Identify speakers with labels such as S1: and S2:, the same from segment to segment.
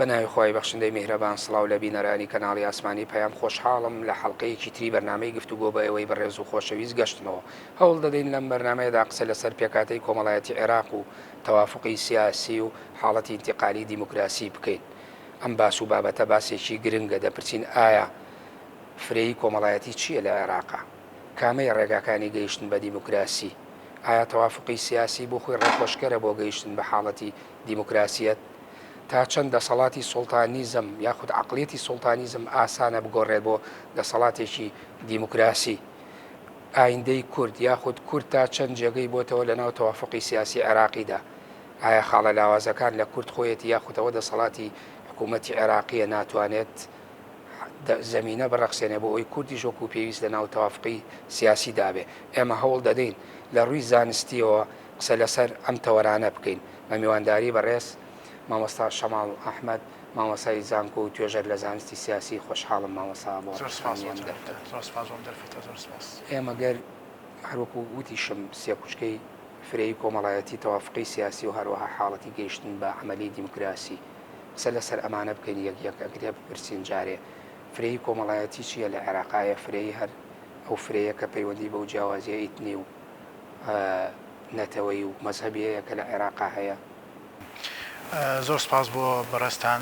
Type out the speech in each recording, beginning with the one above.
S1: بەناوی خۆی بەخشندەی میهرەبان سڵاو لە بینەرانی کەناڵی ئاسمانی پەیام خۆشحاڵم لە حەڵقەیەکی تری بەرنامەی گفتوگۆ بە ئەوەی بەڕێز و خۆشەویست گەشتنەوە هەوڵ دەدەین لەم بەرنمەیەدا قسە لەسەر پێکاتەی کۆمەڵایەتی عێراق و تەوافقی سیاسی و حاڵەتی انتقالی دیموکراسی بکەین. ئەم باس و بابەتە باسێکی گرنگە دەپرسین ئایا فرەیی کۆمەڵایەتی چییە لە عێراقا؟ کامەی ڕێگاکانی گەیشتن بە دیموکراسی؟ ئایا تەوافقی سیاسی بۆ خۆی ڕێخۆشکەرە بۆ گەیشتن بە حاڵەتی دیموکراسیەت؟ تا چەند دەسەڵاتی سوڵتانیزم یاخود عقلێتی سوڵتانیزم ئاسانە بگۆڕێت بۆ دەسەڵاتێکی دیموکراسی؟ ئایندەی کورد یاخود کورد تا چەند جێگەی بۆتەوە لە ناو تەوافقی سیاسی عێراقیدا؟ ئایا خاڵە لاوازەکان لە کورد خۆیەتی یاخودەوە دەسەڵاتی حکوومەتی عێراقیە ناتوانێت زەمینە بەڕەخسێنێ بۆ ئەوی کوردی ژۆک و پێویست لە ناو تەوافقی سیاسی دابێ. ئێمە هەوڵ دەدەین لە ڕووی زانستیەوە قسە لەسەر ئەم تەوەرانە بکەین بە میوانداری بەڕێز مامۆستا شەماڵ ئەحمەد مامۆسای زانکۆ و توێژەر لە زانستی سیاسی. خۆشحاڵم مامۆستا بۆ ئێمە گەر هەروەکو وتیشم سێ کوچکەی فرەیی کۆمەڵایەتی تەوافقی سیاسی و هەروەها حاڵەتی گەیشتن بە عملی دیموکراسی قسە لەسەر ئەمانە بکەین یەک ئەگرێ بپرسین جارێ فرەیی کۆمەڵایەتی چییە لە عێراقایە؟ فرەیی هەر ئەو فرەیە کە پەیوەندی بەو جیاوازیە ئیتنی و نەتەوەی و مەزهەبیەیە کە لە عێراقا هەیە.
S2: زۆر سپاس بۆ بەڕێستان.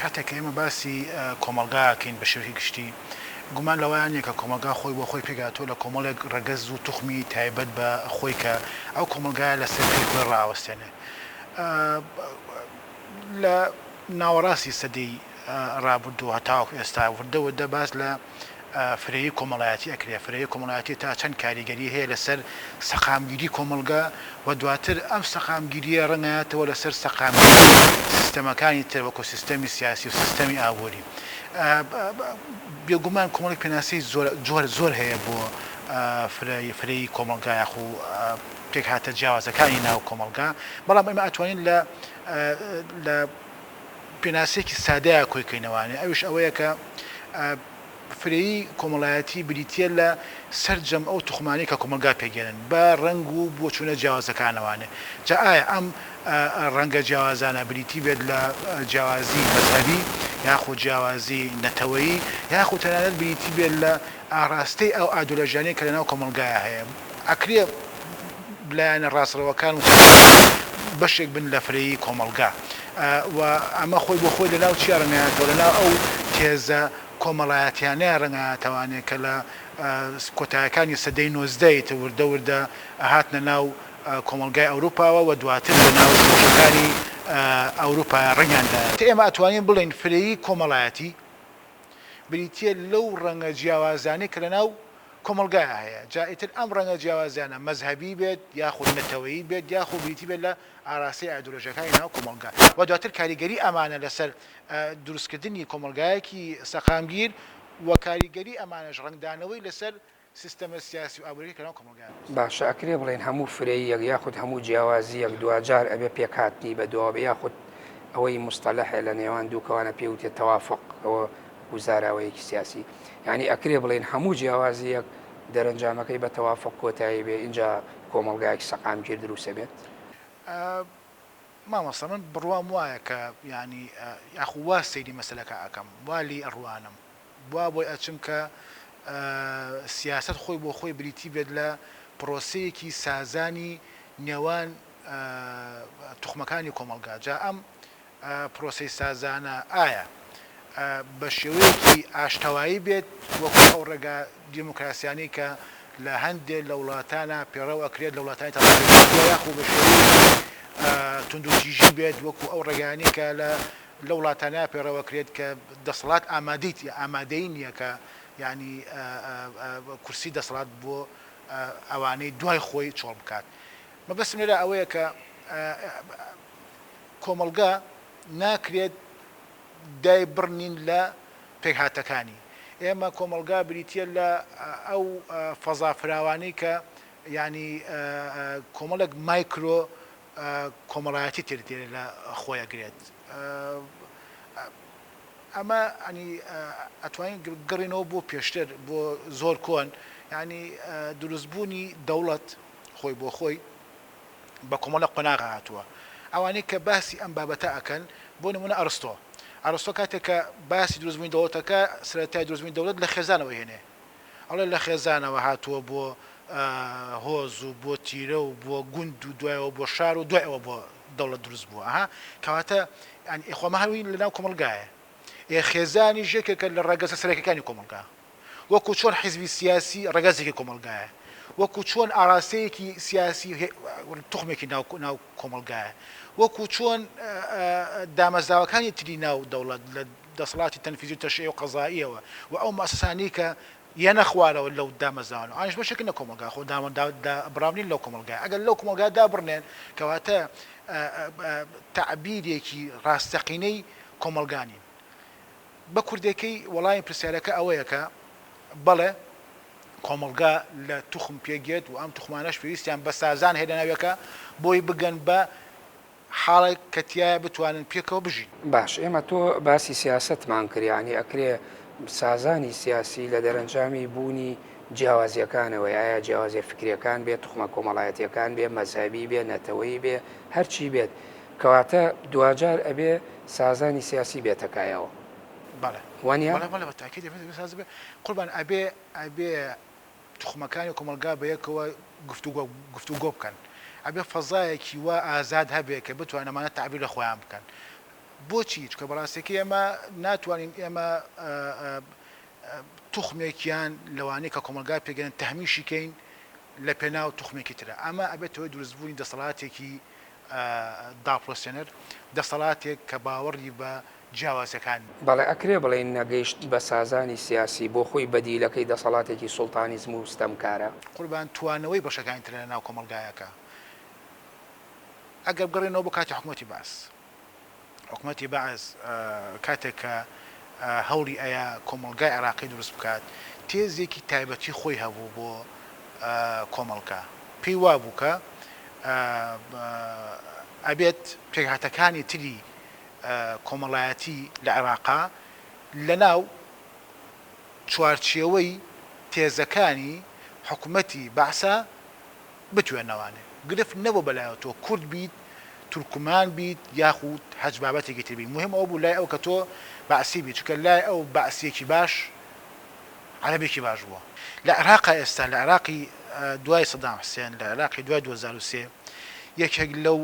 S2: کاتێک ئێمە باسی کۆمەلگاکەین بە شێوەی گشتی گومان لەوەیانە کە کۆمەلگا خۆی بۆ خۆی پێگاتۆ لە کۆمەڵێک ڕەگەز و توخمی تایبەت بە خۆی کە ئەو کۆمەلگایە لە سەر خۆی ڕاوەستێنێ. لە ناوەڕاستی سەدەی ڕابردوو هەتاوەکو ئێستا وردەوەدە باس لە فرەیی کۆمەڵایەتی ئەکرێ. فرەیی کۆمەڵایەتی تا چەند کاریگەری هەیە لەسەر سەقامگیری کۆمەلگا و دواتر ئەم سەقامگیریە ڕەنگایەتەوە لەسەر سەقامگیری سیستەمەکانی تر وەکو سیستەمی سیاسی و سیستەمی ئابووری. بێگومان کۆمەڵێک پێناسی زۆر هەیە بۆ فرەیی کۆمەلگا یاخو پێک هاتە جیاوازەکانی ناو کۆمەلگا، بەڵام ئێمە ئەتوانین لە پێناسێکی سادەیە کۆیکەینەوانێ. ئەوش ئەوەیە کە فرەیی کۆمەڵایەتی بریتە لە سەرجەم ئەو توخمانی کە کۆمەلگا پێگەێنن بە ڕنگ و بۆ چوونە جیاوازەکانەوانێ. جا ئایا ئەم ڕەنگە جیاوازانە بریتی بێت لە جیاوازی مەزهەبی یاخود جیاوازی نەتەوەیی یاخود تەنانەت بریتی بێت لە ئاڕاستەی ئەو ئایدۆلۆژیانەی کە لەناو کۆمەلگایە هەیە. ئەکرێ لایەنە ڕاستڕەوەکان و بەشێک بن لە فرەیی کۆمەلگا و ئەمە خۆی بۆ خۆی لەناو چیا ڕەنگایەتەوە لەناو ئەو تێزە کۆمەڵایەتیانەیە ڕەنگایەتەوانێت کە لە کۆتایەکانی سەدەی 19 وردە هاتنە ناو کۆمەلگای ئەوروپاوە و دواتر لە ناو دۆژەکانی ئەوروپا ڕەنگیاندا. ئێمە ئەتوانین بڵێن فرەیی کۆمەڵایەتی بریتە لەو ڕەنگە جیاوازانەی کە لەناو کۆمەلگای هەیە. جا ئیتر ئەم ڕەنگە جیاوازیانە مەزهەبی بێت یاخود نەتەوەیی بێت یاخود بریتی بێت لە ئاراسی ئایدۆلۆژیەکانی ناو کۆمەلگا و دواتر کاریگەری ئەمانە لەسەر دروستکردنی کۆمەلگایەکی سەقامگیر و کاریگەری ئەمانەش ڕنگدانەوەی لەسەر سیستەمە سیاسی و ئابووری کە ناو کۆمەلگا.
S1: باشە ئەکرێ بڵێن هەموو فرەیی یەک یاخود هەموو جیاوازی یەک دوجار ئەبێ پێکهاتنی بە دواوە یاخود ئەوەی مستەلەحێ لە نێوان دووکەوانە پێوتێت تەوافق ئەوە گوزاراوەیەکی سیاسی. یعنی ئەکرێ بڵێن هەموو جیاوازی یەک دەرەنجامەکەی بە تەوافق کۆتایی بێ اینجا کۆمەلگایەکی سەقامگیر دروستە بێت.
S2: مامۆستا من بڕوام وایە کە ینی یاخوا سەیری مەسەلەکە ئەەکەم والی ئەڕوانم وا بۆی ئەچم کە سیاست خۆی بۆ خۆی بریتی بێت لە پرۆسەیەکی سازانی نێوان توخمەکانی کۆمەلگا. جا ئەم پرۆسەی سازانە ئایا بە شێوەیەکی ئاشتەوایی بێت وەکو ئەو ڕێگا دیموکراسیانی کە لە هەندێک لە وڵاتانە پێڕەو ئەکرێت لە وڵاتانی یاخود بە شێوەیەکی توندوتیژی بێت وەکو ئەو ڕێگانی کە لە وڵاتانە پێڕەوەکرێت کە دەسەڵات ئامادەی نییە کە ینی کورسی دەسەڵات بۆ ئەوانەی دوای خۆی چۆڵ بکات. مەبەستم لێرە ئەوەیە کە کۆمەلگا ناکرێت دای بڕنین لە پێکهاتەکانی. ئێمە کۆمەلگا بریتە لە ئەو فەزافراوانەی کە ینی کۆمەڵێک مایکرۆ کۆمەڵایەتی تێرتێنێت لە خۆیەگرێت. ئەمە ئەنی ئەتوانین گەڕینەوە بۆ پێشتر بۆ زۆر کۆن ینی دروستبوونی دەوڵەت خۆی بۆ خۆی بە کۆمەڵە قۆناغ هاتووە. ئەوانەی کە باسی ئەم بابەتە ئەکەن بۆ نمونە ئەرستۆ کاتێک کە باسی دروستبوونی دەوڵەتەکە سەرەتای دروستبوونی دەوڵەت لە خێزانەوە هێنێ ئەڵێ لە خێزانەوە هاتووە بۆ هۆز و بۆ تیرە و بۆ گوند و دوایەوە بۆ شار و دوایەوە بۆ دەوڵەت دروست بووە کەواتە خۆمە هەروی لەناو کۆمەلگایە خێزانی ژێکێکە لە ڕێگەزە سەرەکیەکانی کۆمەلگا وەکو چۆن حیزبی سیاسی ڕێگەزێکی کۆمەلگایە وەکو چۆن ئاراستەیەکی سیاسی توخمێکی ناو کۆمەلگایە وەکو چۆن دامەزراوەکانی تری ناو دەوڵەت لە دەسەڵاتی تەنفیزی و تەشریع و قەزاییەوە و ئەو مؤسسانەی کە یانە خوارەوە لەو دامەزراون ئەوانیش بەشێکی لە کۆمەلگا خۆ دابڕاونین لەو کۆمەلگای ئەگەر لەو کۆمەلگا دابڕنێن کەواتە تعبیرێکی ڕاستەقینەی کۆمەلگانی بە کوردەکەی وەڵامی پرسیارەکە ئەوەیە کە بەڵێ کۆمەلگا لە توخم پێگێت و ئەم توخمانەش پێویستیان بە سازان هێنە ناویەکە بۆی بگەن بە حاڵێک کەتیایە بتوانن پێکەوە بژین
S1: باش ئێمە تۆ باسی سیاستمان کردیانی ئەکرێ سازانی سیاسی لە دەرەنجامی بوونی جیاوازیەکانەوە یاە جیاوازیە فکریەکان بێت توخمە کۆمەڵایەتیەکان بێ مەزهبی بێ نەتەوەی بێ هەرچی بێت کەواتە دوجار ئەبێ سازانی سیاسی بێتەکایەوە وانە
S2: قوربان ئەبێ توخمەکانی کۆمەلگا بە یەکەوە گفتوگۆ بکەن ئەبێ فەزایەکی وا ئازاد هەبێ کە بتوانەمانە تعبیر لە خۆیان بکەن بۆچی چکە بەڕاستێکی ئێمە ناتوانین ئێمە توخمێکیان لەوانەیە کە کۆمەلگا پێگەن تەهمیشیکەین لە پێناو توخمێکی ترە ئەمە ئەبێتەوەی دروستبوونی دەسەڵاتێکی داپرۆسێنەر دەسەڵاتێک کە باوەڕی بە جیاوازەکان
S1: بەڵێ ئەکرێ بڵێن نەگەیشت بە سازانی سیاسی بۆ خۆی بەدیلەکەی دەسەڵاتێکی سوڵتانیزم و ستەمکارە
S2: قوربان توانەوەی بەشەکانی ترە لە ناو کۆمەلگایەکە ئەگەر بگەڕێنەوە بۆ کاتی حکوومەتی بەعز کاتێک کە هەوڵی ئەیە کۆمەلگای عێراقی دروست بکات تێزێکی تایبەتی خۆی هەبوو بۆ کۆمەڵگا پێی وابوو کە ئەبێت پێکهاتەکانی تری کۆمەڵایەتی لە عێراقا لەناو چوارچێوەی تێزەکانی حکوومەتی بەعسا بتوێنەوانێ گرفت نەبوو بەلایەوە تۆ کورد بیت تورکمان بیت یاخود حەج بابەتێکی تر بیت مهم ئەو بوو لای ئەو کە تۆ بەعسی بیت چونکە لای ئەو بەعسیەکی باش عەرەبێکی باش بووە لە عێراقا ئێستا لە عێراقی دوای سەدام حوسێن لە عێراقی دوای 2003 یەکێک لەو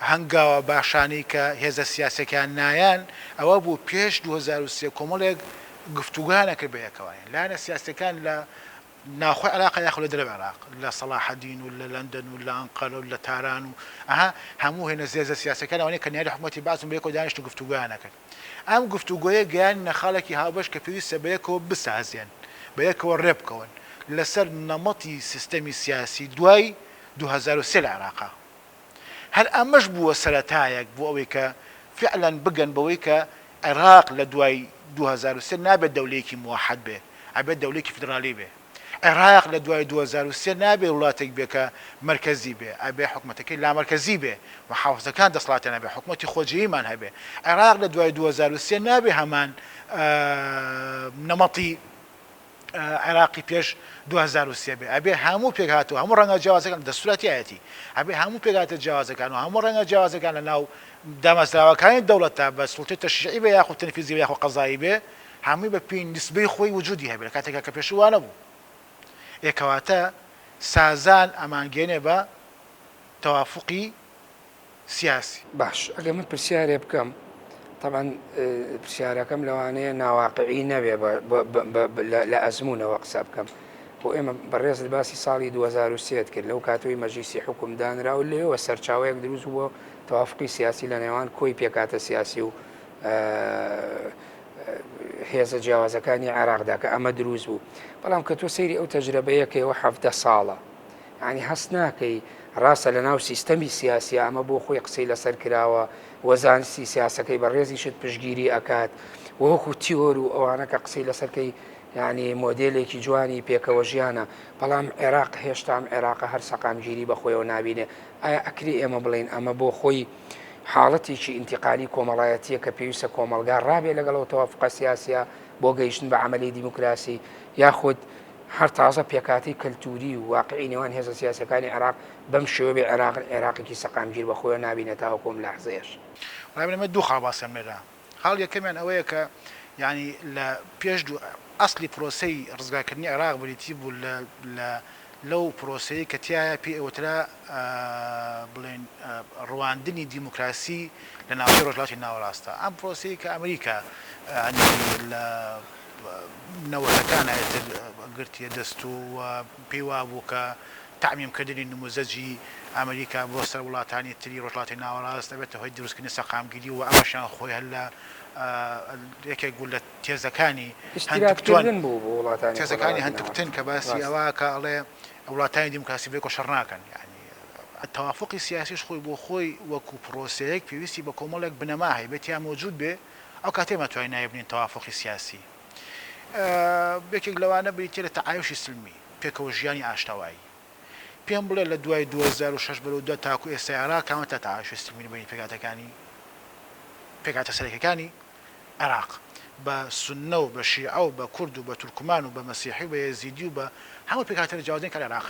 S2: هەنگاوە باشانەی کە هێزە سیاسەکان نایان ئەوە بوو پێش 2003 کۆمەڵێک گفتوگانەکە بە یەکەوەیان لاەنە سیاسەکان لە ناخۆی عێراق یاخود لە دەرەوەی عێراق لە سەلاحەدین و لە لەندەن و لە ئەنقەرە و لە تاران و هەموو هێنە هێزە سیاسەکان ئەوانەیە کە نیاری حکوومەتی بەعزم بە یەکەوە دانیشت و گفتوگانەکەن ئەم گفتوگۆیە گەیاندنە خاڵێکی هاوبەش کە پێویستە بە یەکەوە بسازێن بە یەکەوە ڕێ بکەون لەسەر نەمەتی سیستەمی سیاسی دوای 2003 لە عێراقا هەر ئەمەش بووە سەرەتایەک بۆ ئەوەی کە فعلەن بگەن بەوەی کە عێراق لە دوای 2003 نابێت دەولەیەکی موحەد بێ ئەبێت دەولەیەکی فیدرالی بێ عێراق لە دوای 2003 نابێت وڵاتێک بێ کە مرکزی بێ ئەبێ حکوومەتەکەی لامەرکزی بێ محافزەکان دەسەڵاتیان هەبێ حکوومەتی خۆجییمان هەبێ عێراق لە دوای 2003 نابێ هەمان نەمەتی عێراقی پێش 2003 بێ ئەبێ هەموو پێکهاتەوە هەموو ڕەنگە جیاوازەکان دەسوڵەتایەتی ئەبێ هەموو پێکهاتە جیاوازەکان و هەموو ڕەنگە جیاوازەکان لە ناو دامەزراوەکانی دەوڵەتە بە سوڵتەی تەشریعی بێ یاخود تەنفیزی بێ یاخود قەزایی بێ هەمووی بە پێی نسبەی خۆی وجودی هەبێت لە کاتێکا کە پێشوو وا نەبوو کەواتە سازان ئەمانگەێنێ بە تەوافقی سیاسی
S1: باش ئەگەر من پرسیارێ بکەم طبعا پرسیارەکەم لەوانەیە ناواقعی نەبێ لە ئەزمونەوە قسە بکەم بۆ ئێمە بەڕێز باسی ساڵی 2003 کرد لەو کاتەوەی مەجلیسی حکومدانرا و لێەوە سەرچاوەیەک دروست بووە تەوافقی سیاسی لە نێوان کۆی پێکاتە سیاسی و هێزە جیاوازەکانی عێراقدا کە ئەمە دروست بوو بەڵام کە تۆ سەیری ئەو تەجربەیەکەوە 17 ساڵە یعنی هەست ناکەی ڕاستە لە ناو سیستەمی سیاسی ئەمە بۆ خۆی قسەی لەسەر کراوە وەزانستی سیاسەکەی بەڕێزی شت پشگیری ئەکات وەکو تیۆر و ئەوانە کە قسەی لەسەرکەی یعنی مۆدلێکی جوانی پێکەوە ژیانە بەڵام عێراق هێشتا عێراقە هەر سەقامگیری بەخۆیەوە نابینێ ئایا ئەکری ئێمە بڵین ئەمە بۆ خۆی حاڵەتێکی ئینتیقالی کۆمەڵایەتیە کە پێویستە کۆمەلگا ڕابێ لەگەڵەوە تەوافقە سیاسیە بۆ گەیشتن بە عملی دیموکراسی یاخود هەر تازە پێکاتی کەلتوری و واقعی نێوان هێزە سیاسەکانی عێراق بەم شێوە بێ عێراقێکی سەقامگیر بەخۆیەوە نابینێت تاوەکۆم لەحزەیەش
S2: ڕابێنمە دوو خاڵ باسم لێرە. خاڵ یەکەمیان ئەوەیە کە یعنی لە پێش ئەسلی پرۆسەی ڕزگارکردنی عێراق بریتی بوو لەو پرۆسەیە کە تایە پێی ئەوترا بڵێن ڕواندنی دیموکراسی لە ناوچەی ڕۆژهەڵاتی ناوەڕاستە. ئەم پرۆسەیە کە ئەمریکا لە نەوەتەکان گرتیە دەست و پێی وابوو کە تعمیمکردنی نموزەجی ئەمریکا بۆ سەر وڵاتانی تری ڕۆژهەڵاتی ناوەڕاست دەبێتە هۆی دروستکردنی سەقامگیری و ئەمەشان خۆی هەر لە یەکێک بوو لە تێزەکانی تێزەکانی هەندکتن کە باسی ئەوە کە ئەڵێ وڵاتانی دیموکراسی بێ کۆشەڕ ناکەن. یعنی تەوافقی سیاسیش خۆی بۆ خۆی وەکو پرۆسەیەک پێویستی بە کۆمەڵێک بنەما هەیە بێت یا موجود بێ ئەو کاتێ مەتوانین نایە بنین تەوافقی سیاسی. یەکێک لەوانە بریتە لە تەعایشی سلمی پێکەوە ژیانی ئاشتەوایی. پێم بڵێ لە دوای 2006 بەرەو تاکو ئێستا عێراق کامەتە تەعایشی سلمی بین پێکاتە سەرەکیەکانی عێراق بە سونە و بە شیعە و بە کورد و بە تورکمان و بە مەسیحی و بە یەزیدی و بە هەموو پێکاتە جیاوازین کە لە عێراق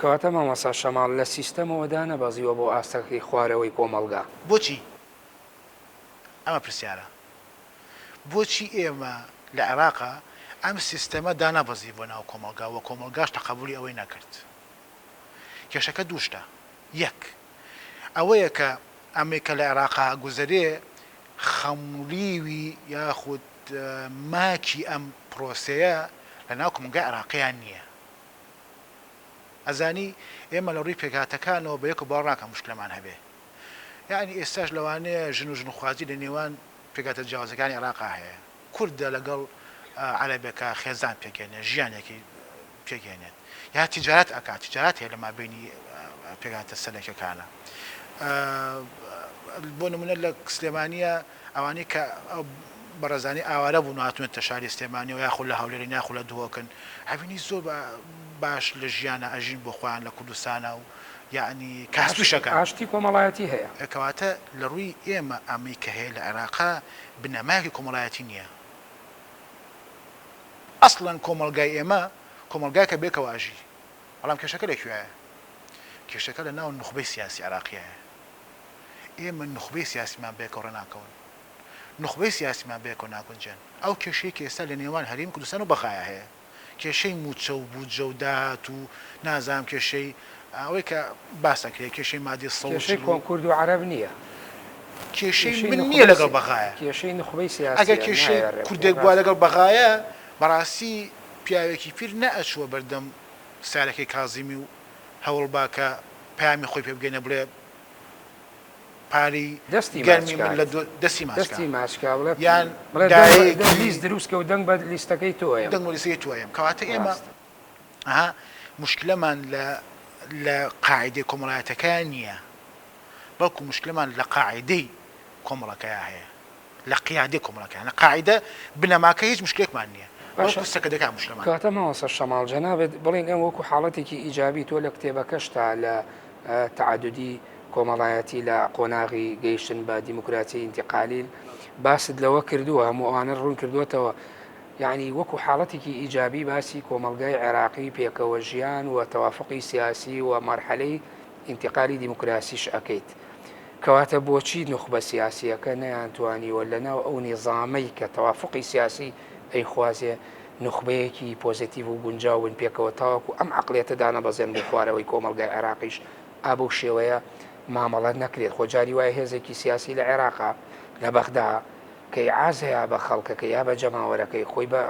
S1: کەواتە مامۆستا شەماڵ لە سیستەمەوەدا نەبەزیوە بۆ ئاستەکەی خوارەوەی کۆمەڵگا.
S2: بۆچی؟ ئەمە پرسیارە. بۆچی ئێمە لە عێراقا ئەم سیستەمە دانەبەزی بۆ ناو کۆمەڵگا و کۆمەڵگاش تەقبولی ئەوەی نەکرد. کێشەکە دووشتە. یەک ئەوەیە کە ئەمریکا لە عێراقا گوزەرێ خەمولیوی یاخود ماکی ئەم پرۆسەیە لە ناو کۆمەڵگای عێراقییان نییە. ئەزانی ئێمە لە ڕووی پێکاتەکانەوە بە یەک و باوەڕ مشکلەمان هەبێ. یعنی ئێستاش لەوانەیە ژن و ژنخوازی لە نێوان پێکاتە جیاوازەکانی عێراقا هەیە. کوردە لەگەڵ عەرەبێکە خێزان پێکێنێت ژیانێکی پێکێنێت یا تیجارەت ئەکات تیجارەت هەیە لە مابینی پێکاتە سەرەکیەکانە. بۆ نمونە لە سلێمانیە ئەوانەی کە بەڕێزانی ئاوارە بوون هاتوونەتە شاری سلێمانی و یاخود لە هەولێری ناخۆ لە دووەکن هەبینی زۆر باش لە ژیانە ئەژین بۆ خۆیان لە کوردستانە و یعنی کەسبیشەکە
S1: ئاشتی کۆمەڵایەتی هەیە.
S2: کەواتە لە ڕووی ئێمە ئەمەی کە هەیە لە عێراقا بنەمایەکی کۆمەڵایەتی نییە. ئەسڵەن کۆمەڵگای ئێمە کۆمەڵگایکە بێکەوە ئاژی. بەڵام کێشەکە لەکوێیە؟ کێشەکە لە ناو نخبەی سیاسی عێراقیەیە. ئێمە نخبەی سیاسیمان بێکەوە ڕێناکەون. نخبەی سیاسیمان بێکەوە ناگونجێن. ئەو کێشەی کە ئێستا لە نێوان هەرێمی کوردستان و بەخایە هەیە. کێشەی موچە و بوجە و داهات و نازام کێشەی ئەوەی کە باسەکرێت کێشەی مادی سەڵ
S1: کێشەی کۆنکورد و عەرەب نییە.
S2: کێشەی من نییە لەگەڵ بەخایە.
S1: کێشەی نخبەی سیاسی
S2: ئەگەر کێشەی کوردێک بووە لەگەڵ بەخایە بەڕاستی پیاوێکی پیر نەئەچووە بەردەم سارەکەی کازیمی و هەوڵ باکە پامی خۆی پێ بگەینە بڵێ پاری گەرمی من لە دەستی
S1: ماسکا بڵێ
S2: یان
S1: لیست دروستکە و دەنگ بە لیستەکەی تۆیە
S2: دەنگ بە لیستەکەی تۆیەم. کەواتە ئێمە مشکلەمان لە قاعدەی کۆمەڵایەتەکان نییە بەڵکو مشکلەمان لە قاعدەی کۆمەڵەکەیە هەیە لە قیادەی کۆمەڵەکەیان لە قاعدە بنەماکە هیچ مشکلێکمان نییە.
S1: کاتە ماوەسە شەماڵ جەنابێت بڵێن ئەم وەکو حاڵەتێکی ئیجابی تۆ لە کتێبەکەشتا لە تعادودی کۆمەڵایەتی لە قۆناغی گەیشتن بە دیموکراسی ئینتیقالی باست لەوە کردووە هەموو ئەوانە ڕوون کردوێتەوە. یعنی وەکو حاڵەتێکی ئیجابی باسی کۆمەڵگای عێراقی پێکەوە ژیان و تەوافقی سیاسی و مەرحەلەی ئینتیقالی دیموکراسیش ئەەکەیت. کەواتە بۆچی نخبە سیاسیەکە نەیانتوانیوە لەناو ئەو نیزامەی کە تەوافقی سیاسی ئەی خوازێ نخبەیەکی پۆزیتیڤ و گونجاون پێکەوە تاوەکو ئەم عەقڵیەتە دانەبەزێن بۆ خوارەوەی کۆمەڵگای عێراقیش ئابە و شێوەیە مامەڵەت نەکرێت. خۆجاری وایە هێزێکی سیاسی لە عێراقا لە بەغدا کەی عاز هەیە بە خەڵکەکە یا بە جەماوەرەکەی خۆی بە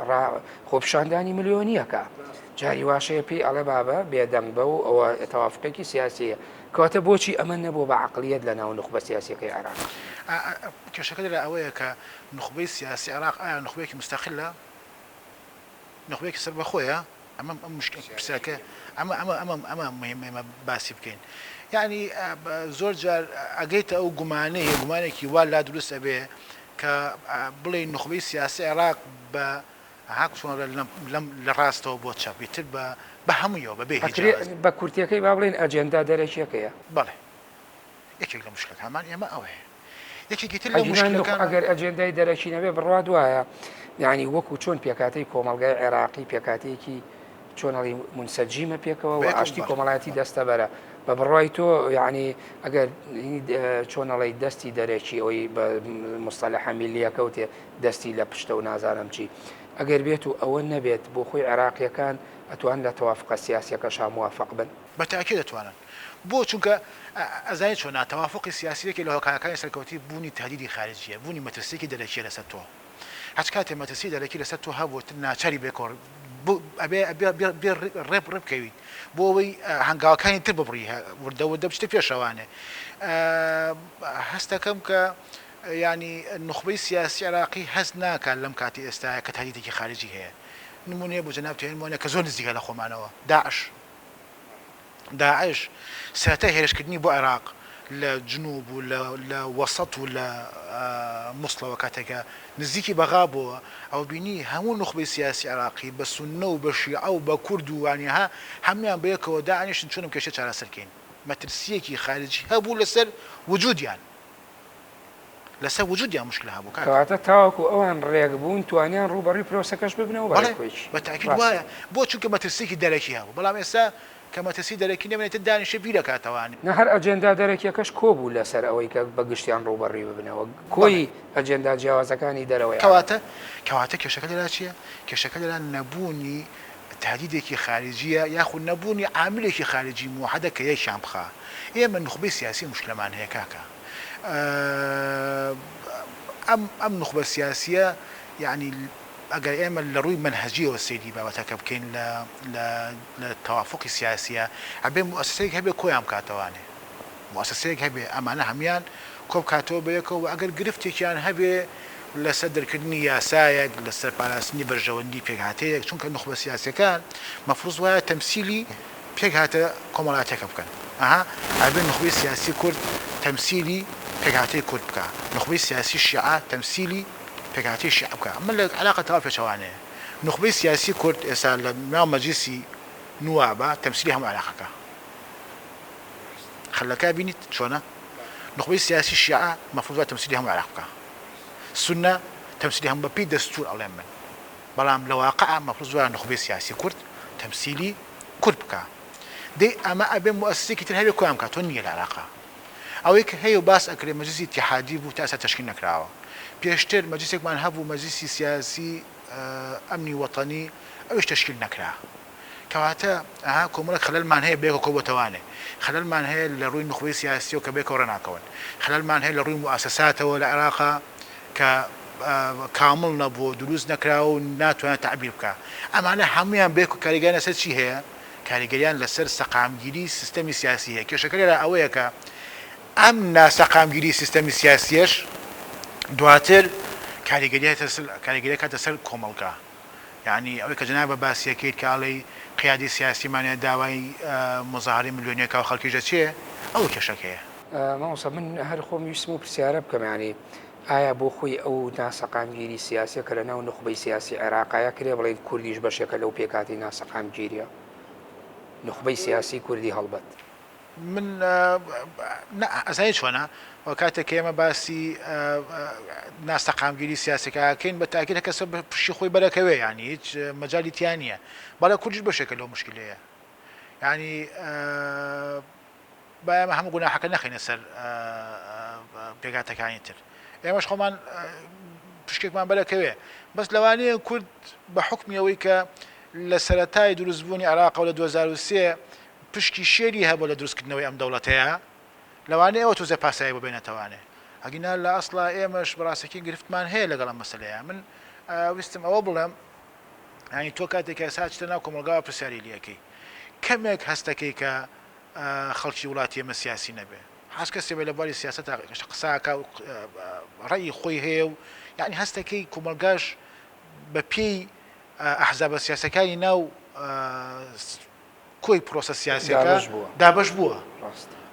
S1: خۆپشاندانی ملیۆنیەکە جاری واشەیە پێی ئەڵێ بابە بێدەنگ بە و ئەوە تەوافقێکی سیاسیە. کەواتە بۆچی ئەمە نەبوو بە عەقڵیەت لە ناو نخبە سیاسیەکەی عێراق؟
S2: کێشەکە لە ئەوەیە کە نخبەی سیاسی عێراق ئایا نخبەیەکی مستەقلە نخبەیەکی سەر بەخۆیە؟ ئەمە پرسیارەکە ئەمە مهمە باسی بکەین. یعنی زۆر جار ئەگەیتە ئەو گومانێکی وا لا دروست ئەبێ کە بڵێ نخبەی سیاسی عێراق بە لە ڕاستەوە بۆ چاپیتر بە هەموویەوە بەبێ
S1: بە کورتیەکەی با بڵێن ئەجێندا دەرەکیەکەیە.
S2: بەڵێ یەکێک لە مشکلەکانمان ئێمە ئەوەیە. یەکێکیتر لە مشکلەکان
S1: ئەگەر ئەجێندای دەرەکی نەبێ بڕوا دوایە یعنی وەکو چۆن پێکاتەی کۆمەڵگای عێراقی پێکاتەیەکی چۆنەڵی منسەجیمە پێکەوە و ئاشتی کۆمەڵایەتی دەستە بەرە بە بڕای تۆ یعنی ئەگەر چۆنەڵی دەستی دەرێکی ئەوی بە مستەلەح میلیە کەوتێ دەستی لە پشتە و نازانم چی ئەگەر بێت و ئەوە نەبێت بۆ خۆی عێراقیەکان ئەتوان لە تەوافقە سیاسیەکەشا موافق بن
S2: بەتاکید دەتوانن بۆ چونکە ئەزانێت چۆن تەوافقی سیاسیەکی لە هۆکارەکانی سەرکەوتی بوونی تهدیدی خارجیە بوونی مەترسیێکی دەرەکیە لەسەر تۆ هەچ کاتێ مەترسی دەرەکی لەسەر تۆ هەبووت ناچاری بێکۆڕ ڕێب ڕێبکەویت بۆ ئەوەی هەنگاوەکانی تر ببڕی وردەوردە بچتە پێشەوانێ هەستەکەم کە ینی نخبەی سیاسی عراقی هەست ناکات لەم کاتی ئێستاە کە تهدیدێکی خارجی هەیە نمونێ بۆ جەناب تێنمونە کە زۆر نزیکە لە خۆمانەوە داعش سەرەتا هێرشکردنی بۆ عێراق لە جنوب و لە وەسەط و لە مووسڵەوە کاتێکە نزیکی بەغا بووە ئەو بینی هەموو نخبەی سیاسی عراقی بە سونە و بە شیعە و بە کورد و وانیها هەمویان بەیەکەوە داعشن چونم کێشە چارەسەرکەین مەترسیەکی خارجی هەبوو لەسەر وجودیان لەسەر وجودیان مشکل هەبوو
S1: کەواتە تاوەکو ئەوان ڕێک بوون توانیان ڕوبەڕووی پرۆسەکەش ببنەوە
S2: بەتاکید وایە بۆ چونکە مەترسیێکی دەرەکی هەبوو بەڵام ئێستا کە مەترسی دەرەکی نەبێتە دانیشە بیرەکاتەوەوان
S1: نە هەر ئەجێندا دەرەکیەکەش کۆبوو لەسەر ئەوەی کە بەگشتیان ڕوبەڕووی ببنەوە کۆی ئەجێندا جیاوازەکانی دەرەوەی
S2: کەواتە کێشەکە لەلا چییە؟ کێشەکە لەلا نەبوونی تهدیدێکی خارجیە یاخود نەبوونی عاملێکی خارجی موحدە کە یەکیان بخا ئێمە نخبەی سیاسی مشکلەمان هەیە کاکە ئەم نخبە سیاسیە یعنی ئەگەر ئێمە لە ڕووی منهەجیەوە سەیری بابەتەکە بکەین لە تەوافقی سیاسیە ئەبێ موسسەیەک هەبێ کۆیان بکاتەوانێ موسسەیەک هەبێ ئەمانە هەمان کۆ بکاتەوە بەیەکەوە ئەگەر گرفتێکیان هەبێ لەسەر دەرکردنی یاسایەک لەسەر پاراستنی بەرژەوەندی پێکهاتەیەک چونکە نخبە سیاسیەکان مەفروض وایە تەمسیلی پێکهاتە کۆمەڵاتێکە بکەن ئەبێ نخبەی سیاسی کورد تەمسیلی پێکهاتەی کورد بکە نخبەی سیاسی شیعە تەمسیلی پێکهاتەی شیعە بکە من لە علاقە تەواو پێچەوانەیە نخبەی سیاسی کورد ئێستا لە ناو مەجلیسی نوابە تەمسیلی هەموو علاقەکە خەلەکە بینیت چۆنە نخبەی سیاسی شیعە مەفروض تەمسیلی هەموو علاقە بکە سنە تەمسیلی هەموو بەپێی دەستور ئەڵێن من بەڵام لە واقع مەفروض وایە نخبەی سیاسی کورد تەمسیلی کورد بکە دەی ئەمە ئەبێ موسسەیەکی تر هەبێ کۆیان بکات تۆ نییە لە علاقە ئەوەی کە هەیە و باس ئەکرێ مەجلیسی ئیتیحادی بوو تا ئێستا تەشکیل نەکراوە پێشتر مەجلیسێکمان هەبوو مەجلیسی سیاسی ئەمنی وەتەنی ئەوش تەشکیل نەکرا کەواتە کۆمەڵێک خەلەلمان هەیە بێکە کۆبەتەوانێ خەلەلمان هەیە لە ڕووی نخبەی سیاسیەوە کە بێکەوە ڕێناکەون خەلەلمان هەیە لە ڕووی مواسساتەوە لە عێراقا کە کامڵ نەبوو دروست نەکراوە و ناتوانێت تعبیر بکە ئەمانە هەمویان بێک و کاریگەریان لەسەر چی هەیە کاریگەریان لەسەر سەقامگیری سیستەمی سیاسی هەیە کێشەکە لێرە ئەوەیە کە ئەم ناسەقامگیری سیستەمی سیاسیەش دواتر کاریگەری کاتە سەر کۆمەڵگا یعنی ئەوەی کە جەنابە باسیەکەیت کاڵی قیادی سیاسیمانە داوای مزاهری ملیۆنیەکە و خەڵکیژە چییە ئەو کێشەکەیە
S1: مامۆستا من هەر خۆم ویستم و پرسیارە بکەم ینی ئایا بۆ خۆی ئەو ناسەقامگیری سیاسیە کە لەناو نخبەی سیاسی عێراقایە کرێ بڵێن کوردیش بەشێکە لەو پێکاتی ناسەقامگیریە نخبەی سیاسی کوردی هەڵبەت
S2: من ئەزای چۆنە کاتێک ئێمە باسی ناسەقامگیری سیاسەکەکەین بە تاکید کەسە پشی خۆی بەرەکەوێ ینی هیچ مەجای تیان نییە بەڵە کوردیش بەشێکە لەو مشکلەیە ینی با ئێمە هەموو گوناحەکە نەخینە سەر پێکاتەکانی تر ئێمەش خۆمان پشکێکمان بەرەکەوێ بەس لەوانەیە کورد بە حکمی ئەوەی کە لە سەرەتای دروستبوونی عێراق لە 2023 پشکی شێری هەبوو لە دروستکردنەوەی ئەم دەوڵەتەیە لەوانەیە ئەوە توزە پاسایی بۆ بێنێتەوانێ ئەگینا لە ئەسڵا ئێمەش بەڕاستەکی گرفتمان هەیە لەگەڵ ئەم مەسەلەیە من ویستم ئەوە بڵێم ینی تۆ کاتێک ئێستا چتە ناو کۆمەلگاوە پرسیاری لەکەی کەمێک هەستەکەی کە خەڵکی وڵاتی ئێمە سیاسی نەبێ هەست کەسێ بێ لەباری سیاست قساکە ڕێی خۆی هەیە و یعنی هەستەکەی کۆمەلگاش بە پێی ئەحزابە سیاسەکانی ناو کۆی پرۆسە سیاسەکە دابەش بووە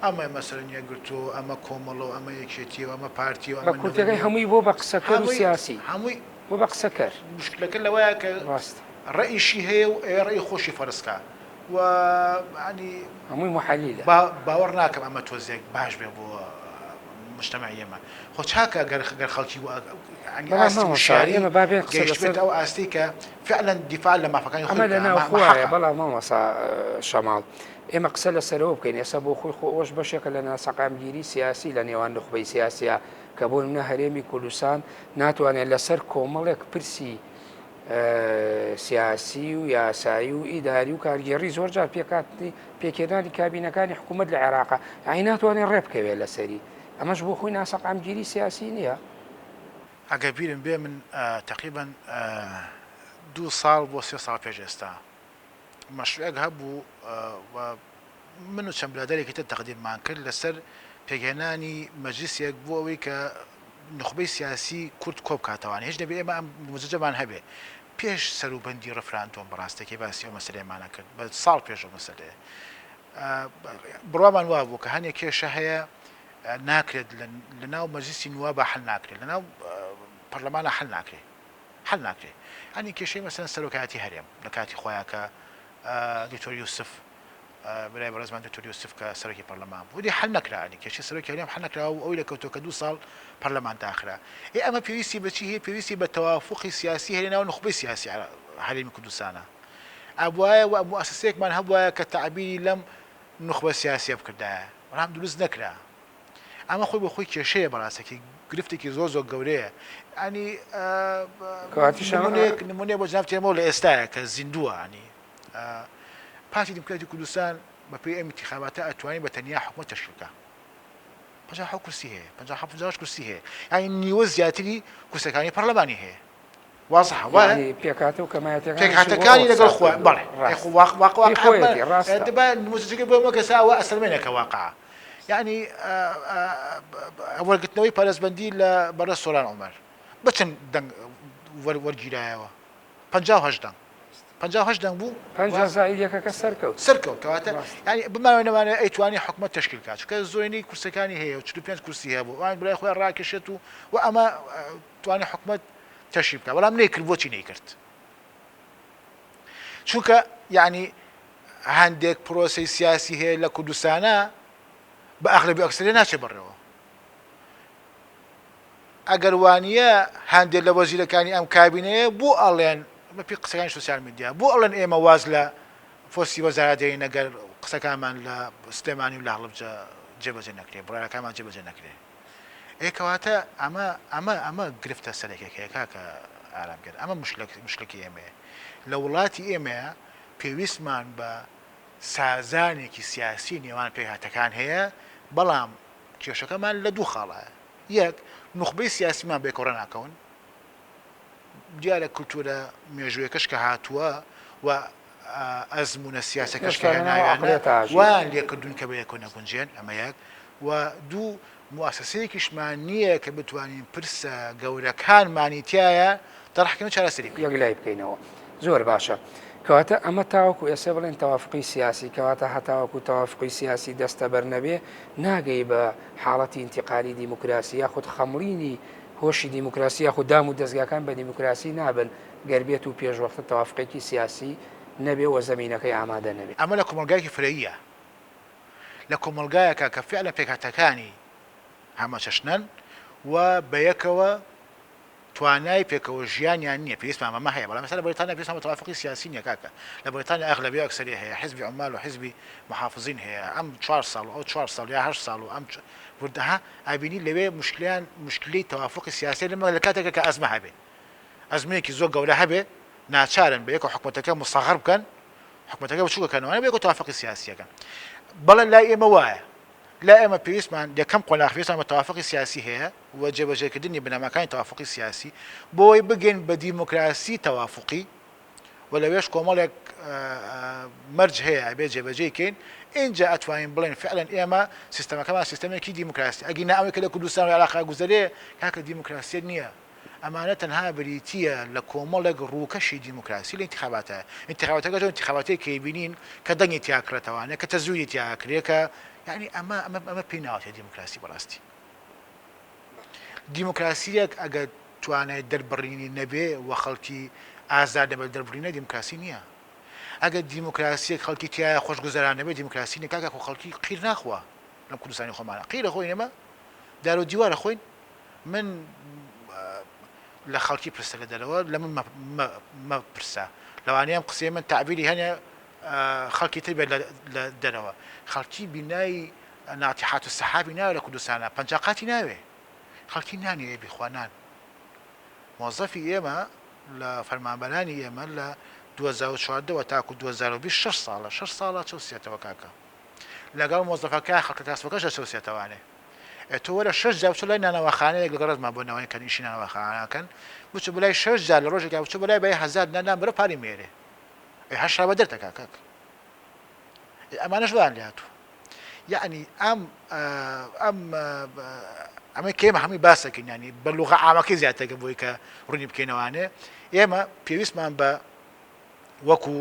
S2: ئەمە مەسەرنیە گرتو ئەمە کۆمەڵەوە ئەمە یەکێتیەوە ئەمە پارتیەوە
S1: بە کورتەکەی هەمووی بۆ بە قسەکەر و سیاسی
S2: هەمووی
S1: بۆ بە قسەکەر
S2: مشکلەکە لەوەیە کە ڕێئیشی هەیە و ئێ ڕێی خۆشی فەرسکە و ینی
S1: هەمووی محەلیلە
S2: باوەڕ ناکەم ئەمە تۆزێک باش بێ بۆ مجتەمەعی ئێمە خۆ چاکە گەر خەڵکی گەیشتێت ئەو ئاستی کە فعلا دیفاع لە مافەکانی
S1: ئەمە لەناو خوایە بەڵام مامۆستا شەماڵ ئێمە قسە لەسەرەوە بکەین ئێستا بۆ خۆی خۆش بەشێکە لە ناسەقامگیری سیاسی لە نێوان نخبەی سیاسە کە بۆ منە هەرێمی کوردستان ناتوانێت لەسەر کۆمەڵێک پرسی سیاسی و یاسایی و ئیداری و کارگێڕی زۆر جار پێکێنانی کابینەکانی حکوومەت لە عێراقا ئای ناتوانێت ڕێ بکەوێت لەسەری ئەمەش بۆ خۆی ناسەقامگیری سیاسی نییە.
S2: ئەگە بیرم بێ من تقریبا 2 ساڵ بۆ 3 ساڵ پێش ئێستا مەشروعێک هەبوو من و چەند برادەرێکی تر تەقدیرمان کرد لەسەر پێگەێنانی مەجلیسێک بۆ ئەوەی کە نخبەی سیاسی کورد کۆ بکاتەوانە هیچ نەبێ ئێمە ئەم مجەمان هەبێ پێش سەروبەندی ڕفرانتۆم بەڕاستەکەی باسی ئەو مەسلەیەمانە کرد بە ساڵ پێش ئەو مەسلەیە بڕوامان وا بوو کە هەنێک کێشە هەیە ناکرێت لە ناو مەجلیسی نوابە حل ناکرێت لە ناو پەرلەمانە حل ناکرێت هەنی کێشەی مەسەن سەرۆکایەتی هەرێم لە کاتی خۆیاکە دکتۆر یوسف برای بەڕێزمان دکتۆر یوسف کە سەرۆکی پەرلەمان بوو دی حل نەکرانی کێشەی سەرۆکی هەرێم حل نەکرا و ئەوی لە کەوتۆ کە 2 ساڵ پەرلەمان داخرا ئەمە پێویستی بەچی هەیە پێویستی بە تەوافقی سیاسی هەیە ناو نخبەی سیاسی هەرێمی کوردستانە ئابوایە و مؤسسەیەکمان هەبوایە کە تەعبیری لەم نخبە سیاسیە بکردایە بەڵام دروست نەکرا ئەمە خۆی بە خۆی کێشەیە بەڕاستەکەی گرفتێکی زۆر گەورەیە ئەنی نمونێ بۆ جناب تێمەوە لە ئێستاە کە زیندووە ئەنی پارتی دیموکراتی کوردستان بە پێی ئەم انتخاباتە ئەتوانین بە تەنیا حکومەت تەشکیلکە 57 کورسی هەیە 57 کورسی هەیە یعنی نیوە زیاتری کورسەکانی پەرلەمانی هەیە واضح وایە
S1: پێکاتە و
S2: پێکهاتەکانی لەگەڵ خۆ بەڵێ دەبا نموزەکە بۆمە کەساوە ئەسەرمێنێکە واقع یعنی وەرگرتنەوەی پارێزبەندی لە بەڕێز سۆران عومەر بچەند دەنگ وەرگیرایەوە 58 دەنگ بوو
S1: 50
S2: سەرکەوت کەواتە ینی بمانەوانە ئەیتوانی حکومەت تەشکیلکات کە زۆرینەی کورسەکانی هەیە و 45 کورسی هەیە بوو وان برای خۆی ڕاکێشێت و ئەمە توانی حکومەت تەشکیل بکات بەڵام نەیکرد بۆچی نەیکرد چونکە یعنی هەندێک پرۆسەی سیاسی هەیە لە کوردستانە بە ئەغلبی ئەکسەریە ناچێت بڕێەوە ئەگەر وانە هەندێک لە وەزیرەکانی ئەم کابینەیە بۆ ئەڵێن بەپی قسەکانی سوسیال میدیا بۆ ئەڵێن ئێمە واز لە فۆسی وەزارەتەی نەگەر قسەکانمان لە سلێمانی و لە هەڵبجە جێبەجێ نەکرێت بڕارەکانمان جێبەجێ نەکرێت کەواتە ئەمە گرفتە سەرێکێک هەیە کاکە ئارامگەر ئەمە مشکلێکی ئێمەیە لە وڵاتی ئێمەیە پێویستمان بە سازانێکی سیاسی نێوان پێکهاتەکان هەیە بەڵام کێشەکەمان لە 2 خاڵایە یەک نخبەی سیاسیمان بێکۆڕە ناکەون دیارە کولتورە مێژوویەکەش کە هاتووە و ئەزمونە سیاسەکەش کە هێناویانە وان لێکردون کە بەیەکۆ نەگونجێن ئەمە یەک و 2 موسسەیەکیشمان نییە کە بتوانین پرسە گەورەکانمانی تایە دەڕحکەوە چارەسەری
S1: یەک لای بکەینەوە زۆر باشە کەواتە ئەمە تاوەکو ئێستا بڵێن تەوافقی سیاسی کەواتە هەتاوەکو تەوافقی سیاسی دەستە بەرنەبێ ناگەی بە حاڵەتی انتقالی دیموکراسی یاخود خەمڕینی هۆشی دیموکراسی یاخود دام و دەستگاکان بە دیموکراسی نابن گەربێت و پێشوەختە تەوافقێکی سیاسی نەبێ و زەمینەکەی ئامادە نەبێت
S2: ئەمە لە کۆمەلگایەکی فرەیە لە کۆمەلگایەکە کە فعلا پێکهاتەکانی هەمە چەشنن و بەیەکەوە توانای پێکەوە ژیانیان نییە پێویستمان ئەمە هەیە بەڵام مەسەلە بەریتانیا پێویستمان بە تەوافقی سیاسی نییە کاکە لە بەریتانیا ئەغلبیە ئەکسەریە هەیە حیزبی عومال و حیزبی محافظین هەیە ئەم 4 ساڵ ئەو 4 ساڵ یا 8 ساڵ و ئەم وردەها ئابینی لەوێ مشکلی تەوافقی سیاسی لەمە لە کاتێکە کە ئەزمە هەبێ ئەزمەیەکی زۆر گەورە هەبێ ناچارن بە یەکەوە حکومەتەکە مستەغەر بکەن حکومەتەکە بچووکەکەنەوە بە یەکەوە تەوافقی سیاسیەکەن بەڵێ لای ئێمە وایە لا ئێمە پێویستمان یەکەم قۆناغ پێویستمان بە تەوافقی سیاسی هەیە و جێبەجێکردنی بنەماکانی تەوافقی سیاسی بۆی بگەین بە دیموکراسی تەوافقی و لەوێش کۆمەڵێک مەرج هەیە ئەبێ جێبەجێکەین اینجا ئەتوانین بڵێن فعلا ئێمە سیستەمەکەمان سیستەمێکی دیموکراسی ئەگەی ناوەی کە لە کوردستان و عێراق گوزەرێ کاکە دیموکراسی نییە ئەمانە تەنها بریتیە لە کۆمەڵێک ڕووکەشی دیموکراسی لە انتخاباتە انتخاباتەکە انتخاباتی کە بینین کە دەنگی تیاکرێتەوانە کە تەزویری تیاکرێکە یعنی ئەمە پێی ناواتێ دیموکراسی بەڕاستی دیموکراسیەک ئەگە توانێت دەربڕینی نەبێ و خەڵکی ئازاد دەبێت دەربڕینە دیموکراسی نییە ئەگە دیموکراسیەک خەڵکی تایە خۆشگوزەران نەبێت دیموکراسی نیە کاکە خەڵکی قیر ناخوا لەم کوردستانی خۆمانە قیرە خۆی نەمە دار و دیوارە خۆین من لە خەڵکی پرسە لە دەرەوە لە من مەپرسە لەوانەیە ئەم قسەی من تعبیری هەنێ خەڵکی تر بێت لە دەرەوە خەڵکی بینایی ناتیحات و سەحابی ناوێت لە کوردستانە پەنجاقاتی ناوێ خەڵکی نانیێ بیخوانان مۆزەفی ئێمە لە فەرمانبەرانی ئێمە لە 2014 تاکو 2020 6 ساڵە چەوسێتەوە کاکە لەگەڵ مۆزەفەکە خەڵکە تاسفەکەش دەچەوسێتەوانێ ئێتۆ وەرە 6 جا بچ لای نانەوەخانەیەک لە گەڕزمان بۆ نەوەی کە ئیشی نانەوەخانەکەن بچ بەلای 6 جا لە ڕۆژێکا بچ بەلای بە 1000 نان برە پاری مێرێ هەشتا بە دەرتە کاکەک ئەمانەش وان لاتوە یعنی ئەمە کێمە هەمی باسەکەین ینی بە لوغە عامەکەی زیاتەکە بۆی کە ڕوونی بکەینەوانێ ئێمە پێویستمان بە وەکو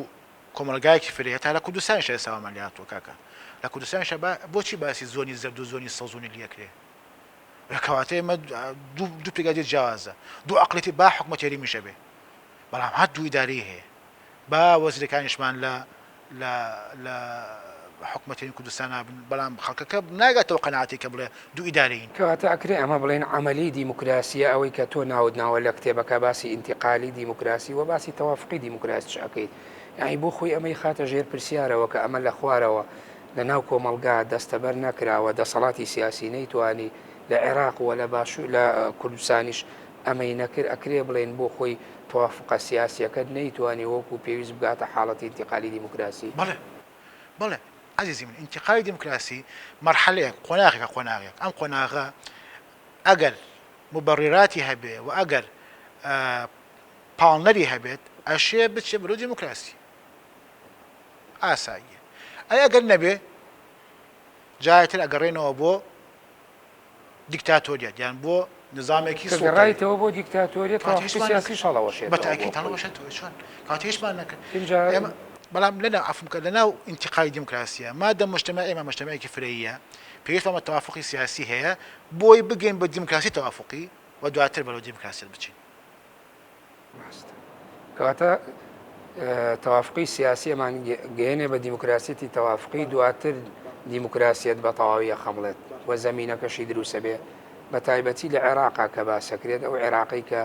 S2: کۆمەلگایەکی فرێت تا لە کوردستانیش ئێساوامان لاتوە کاکە لە کوردستانیش بۆچی باسی زۆنی زەرد و زۆنی سەوزونی لەکرێ کەواتە ئێمە دوو پێگادی جیاوازە دوو عەقڵێتی با حکومەتێری میشە بێ بەڵام هەر دوو ئیدارەی هەیە با وەزیرەکانیشمان لە حکومەتێنی کوردستانە بەڵام خەڵکەکە ناگاتەوە قەناعەتی کە بڵێ دوو ئیدارەین
S1: کەواتە ئەکرێ ئەمە بڵێن عەمەلی دیموکراسیە ئەوەی کە تۆ ناوە لە کتێبەکە باسی ئینتیقالی دیموکراسی و باسی تەوافقی دیموکراسی ئەکەیت یعنی بۆ خۆی ئەمەی خاتە ژێر پرسیارەوە کە ئەمە لە خوارەوە لە ناو کۆمەلگا دەستەبەر نەکراوە دەسەڵاتی سیاسی نەیتوانی لە عێراق و لە باشوور لە کوردستانیش ئەمەی نەکرد ئەکرێ بڵێن بۆ خۆی تەوافقە سیاسیەکەت نەیتوانی وەکو پێویست بگاتە حاڵەتی ئینتیقالی دیموکراسی
S2: بەڵێ عزیزی من ئینتیقالی دیموکراسی مەرحەلەیەک قۆناغێکە ئەم قۆناغە ئەگەر مبەڕێراتی هەبێ و ئەگەر پاڵنەری هەبێت ئەشێ بچێ بەرەو دیموکراسی ئاساییە ئەگەر نەبێ جایتر ئەگەڕێنەوە بۆ دیکتاتۆریەت یان بۆ نظامێکی
S1: ڕایتەوە بۆ دیکتاتۆریەت سیاسی شەڵەوەشێت
S2: بەتاکی تەڵەوەشێتەوە چۆن کاتێشمان نەکرد بەڵام لەناو ئەفمکە لەناو ئینتیقالی دیموکراسیە مادە مجتەمع ئێمە مجتەمعێکی فرەیە پێویستمە تەوافقی سیاسی هەیە بۆی بگەین بە دیموکراسی تەوافقی و دواتر بەرەو دیموکراسیت بچین
S1: کەواتە تەوافقی سیاسیەمان گەێنێ بە دیموکراسیەتی تەوافقی دواتر دیموکراسیەت بە تەواویە خەمڵێت و زەمینەکەشی دروسە بێ بە تایبەتی لە عێراقا کە باسەکرێت ئەو عێراقی کە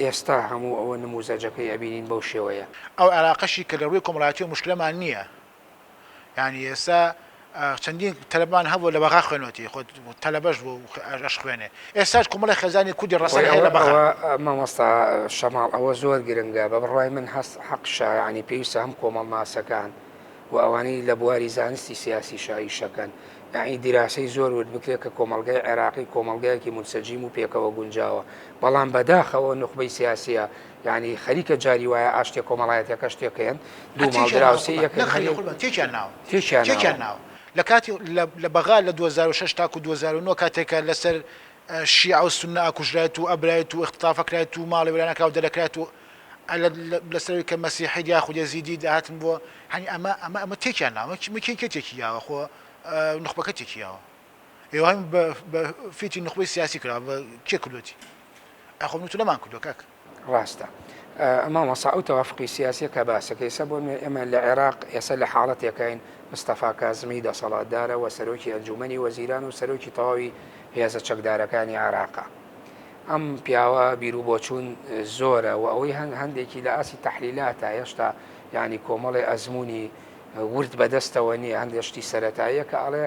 S1: ئێستا هەموو ئەوە نموزەجەکەی ئەبینین بەو شێوەیە
S2: ئەو عێراقەشی کە لە ڕووی کۆمەڵایەتی و مشکلەمان نییە یعنی ئێستا چەندین تەلەبان هەبوو لە بەغا خوێنەوەتی خۆ تەلەبەش بوو ئەش خوێنێ ئێستاش کۆمەڵی خێزانی کوردی ڕەسەن هەیە لە بەغا
S1: مامۆستا شەماڵ ئەوە زۆر گرنگە بە بڕای من هەست حەقشە ینی پێویستە هەم کۆمەڵ ماسەکان و ئەوانەی لە بواری زانستی سیاسی شایشەکەن یعنی دیراسی زۆر ورد بکرێت کە کۆمەلگای عێراقی کۆمەلگایەکی منسەجیم و پێکەوە گونجاوە بەڵام بەداخەوە نخبەی سیاسیە یعنی خەریکە جاری وایە ئاشتێ کۆمەڵایەتەکە شتێکەکەن دوو ماڵدراوسی
S2: تێکیان ناو لە کاتی لە بەغا لە 2006 تاکو 2009 کاتێکە لەسەر شیعە و سونە ئاکوژرایەت و ئەبرایەت و اختتافەکرایەت و ماڵی وێرانەکە و دەرەکرایەت و لەسەروی کە مەسیحی یاخود یەزیدی داهاتن بۆ هەنی ئەمە تێکیان ناوە تێکی یاوە خۆ نخبەکە تێکیاوە ئێوە بە فیتی نخبەی سیاسی کرا بە کێ کردوتی ئەخۆ تو لەمان کردو کاک
S1: ڕاستە ئەمە مەسا ئەو تەوافقی سیاسیە کە باسەکەی سە بۆ ئێمە لە عێراق ئێستا لە حاڵەتێکین مستەفا کازمی دەسەڵاتدارە و سەرۆکی ئەنجومەنی وەزیران و سەرۆکی تەواوی هێزە چەکدارەکانی عێراقا ئەم پیاوە بیرو بۆچوون زۆرە و ئەوەی هەندێکی لە ئاسی تەحلیلاتە هێشتا ینی کۆمەڵی ئەزمموی ورد بەدەستەوە نیە هەندێشتی سەرەتاییە کە ئەڵێ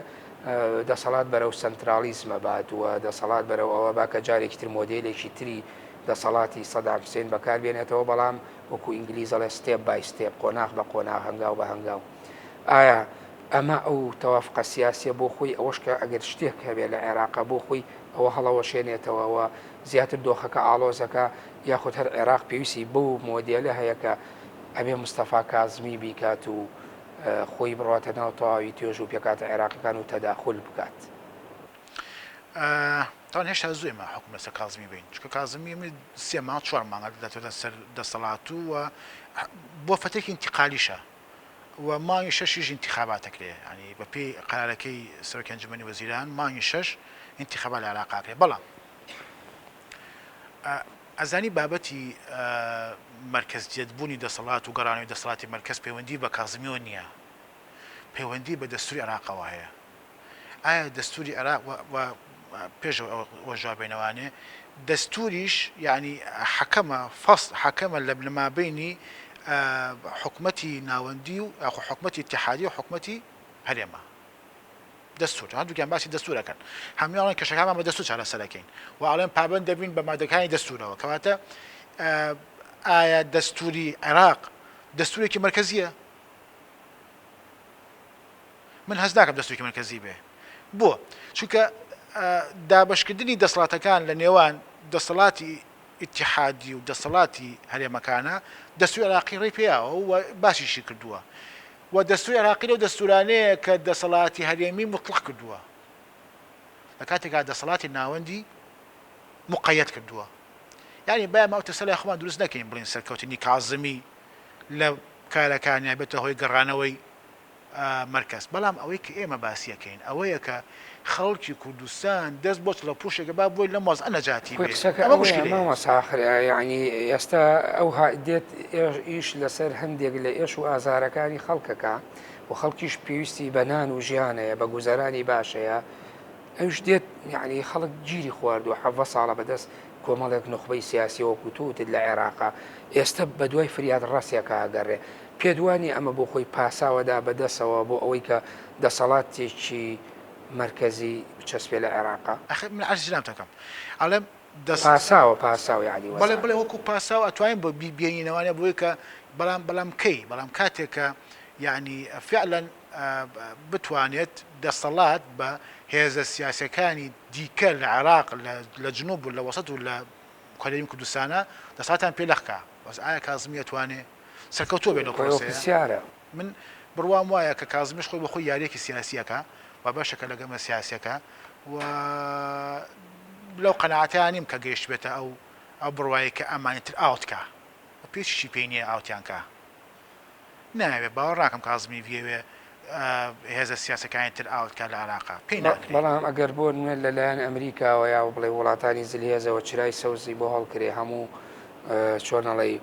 S1: دەسەڵات بەرەو سنترالیزمە بات وە دەسەڵات بەرەو ئەوە باکە جارێکی تر مۆدلێکی تری دەسەڵاتی سەدام حوسێن بەکاربێنێتەوە بەڵام وەکو ئینگلیزەڵێ ستێپ بای ستێپ قۆناغ بە قۆناغ هەنگاو بە هەنگاو ئایا ئەمە ئەو تەوافقە سیاسیە بۆ خۆی ئەوەشکە ئەگەر شتێک هەبێت لە عێراقا بۆ خۆی ئەوە هەڵەوەشێنێتەوەەوە زیاتر دۆخەکە ئالۆزەکە یاخود هەر عێراق پێویستی بەو مۆدیلە هەیە کە ئەبێ مستەفا کازمی بیکات و خۆی بڕاتە ناو تەواوی توێژ و پێکاتە عێراقیەکان و تەداخل بکات
S2: تاوان هێشتا زوێمە حکومە لەسەر کازمی بین چکە کازمی سێ مانگ 4 مانگە دەداتێتە سەر دەسەڵات و بۆ فترێکی انتقالیشە و مانگی 6 انتخاباتەکرێ ینی بە پێی قەرارەکەی سەرۆکی ئەنجومەنی وەزیران مانگی 6 انتخابات لە عێراقاکرێ بەڵام ئەزانی بابەتی مرکزیەتبوونی دەسەڵات و گەڕانەوەی دەسەڵاتی مرکز پەیوەندی بە کازمیەوە نییە پەیوەندی بە دەستوری عێراقەوە هەیە ئایا دەستوری عێراق پێشەوە ژوابێنەوانێ دەستوریش یعنی حەکەمە فەصل حەکەمە لە مابینی حکومەتی ناوەندی و حکومەتی اتحادی و حکومەتی هەرێمە دەستور هەردووکیان باسی دەستورەکەن هەمویان کەشەکانمان بە دەستور چارەسەرەکەین و ئەڵێن پابەند دەبین بە مادەکانی دەستورەوە کەواتە ئایا دەستوری عێراق دەستورێکی مرکزیە من هەست ناکەم دەستوری مرکزی بێ بۆ چونکە دابەشکردنی دەسەڵاتەکان لە نێوان دەسەڵاتی اتحادی و دەسەڵاتی هەرێمەکانە دەستوری عێراقی ڕێی پێیاوە و باسیشی کردووە و دەستوری عێراقی لەو دەستورانەیە کە دەسەڵاتی هەرێمی مطلق کردووە لە کاتێکا دەسەڵاتی ناوەندی مقەیەد کردووە یعنی باید ماوەتە سەلای خۆمان دروست نەکەین بڵین سەرکەوتنی کازمی لە کارەکانیان بێتە هۆی گەڕانەوەی مرکز بەڵام ئەوەی کە ئێمە باسیەکەین ئەوەیە کە خەڵکی کوردستان دەست بۆچ لە پوشێکە با بۆی لە مۆز ئەنەجاتی
S1: مەساخر ینی ئێستا ئەو دێت ئیش لەسەر هەندێک لە ئێش و ئازارەکانی خەڵکەکە و خەڵکیش پێویستی بەنان و ژیانەیە بە گوزەرانی باشەیە ئەوش دێت یعنی خەڵک گیری خوارد و حەڤە ساڵە بەدەست کۆمەڵێک نخبەی سیاسی وەکو تووتت لە عێراقا ئێستا بە دوای فریاد ڕاستیەکە ئاگەڕێ پێدوانی ئەمە بۆ خۆی پاساوەدا بەدەستەوە بۆ ئەوەی کە دەسەڵاتێکی مرکزی بچەسپێ لە عێراقا
S2: من عزیزام تەکەم ئەڵێم
S1: پاساو یعنی
S2: بڵێ وەکو پاساو ئەتوانین بۆ بینینەوانە بۆی کە بەڵام کاتێکە یعنی فعلا بتوانێت دەسەڵات بە هێزە سیاسەکانی دیکە لە عێراق لە جنوب و لە وەسەد و لە کۆلەری کوردستانە دەسەڵاتیان پێ لەخکا بەس ئایا کازمی ئەتوانێ سەرکەوتووە بێت لە
S1: پرۆسیارە
S2: من بڕوام وایە کە کازمیش خۆی بەخۆی یاریەکی سیاسیەکە و باشەکە لەگەمە سیاسەکە و لەو قەناعەتیان نیم کە گەیشت بێتە ئەو بڕوایی کە ئەمانێتتر ئاوتکە پێچی پێی نییە ئاوتیانکە ناوێت باوەڕ ڕاکەم کازمی وێوێ هێزە سیاسەکانی تر ئاوتکە لە عێراقا پێی ناکرێت
S1: بەڵام ئەگەر بۆ لەلایەن ئەمریکاوە یا بڵێ وڵاتانی زلهێزەوە چرای سەوزی بۆ هەڵکرێ هەموو چۆنەڵی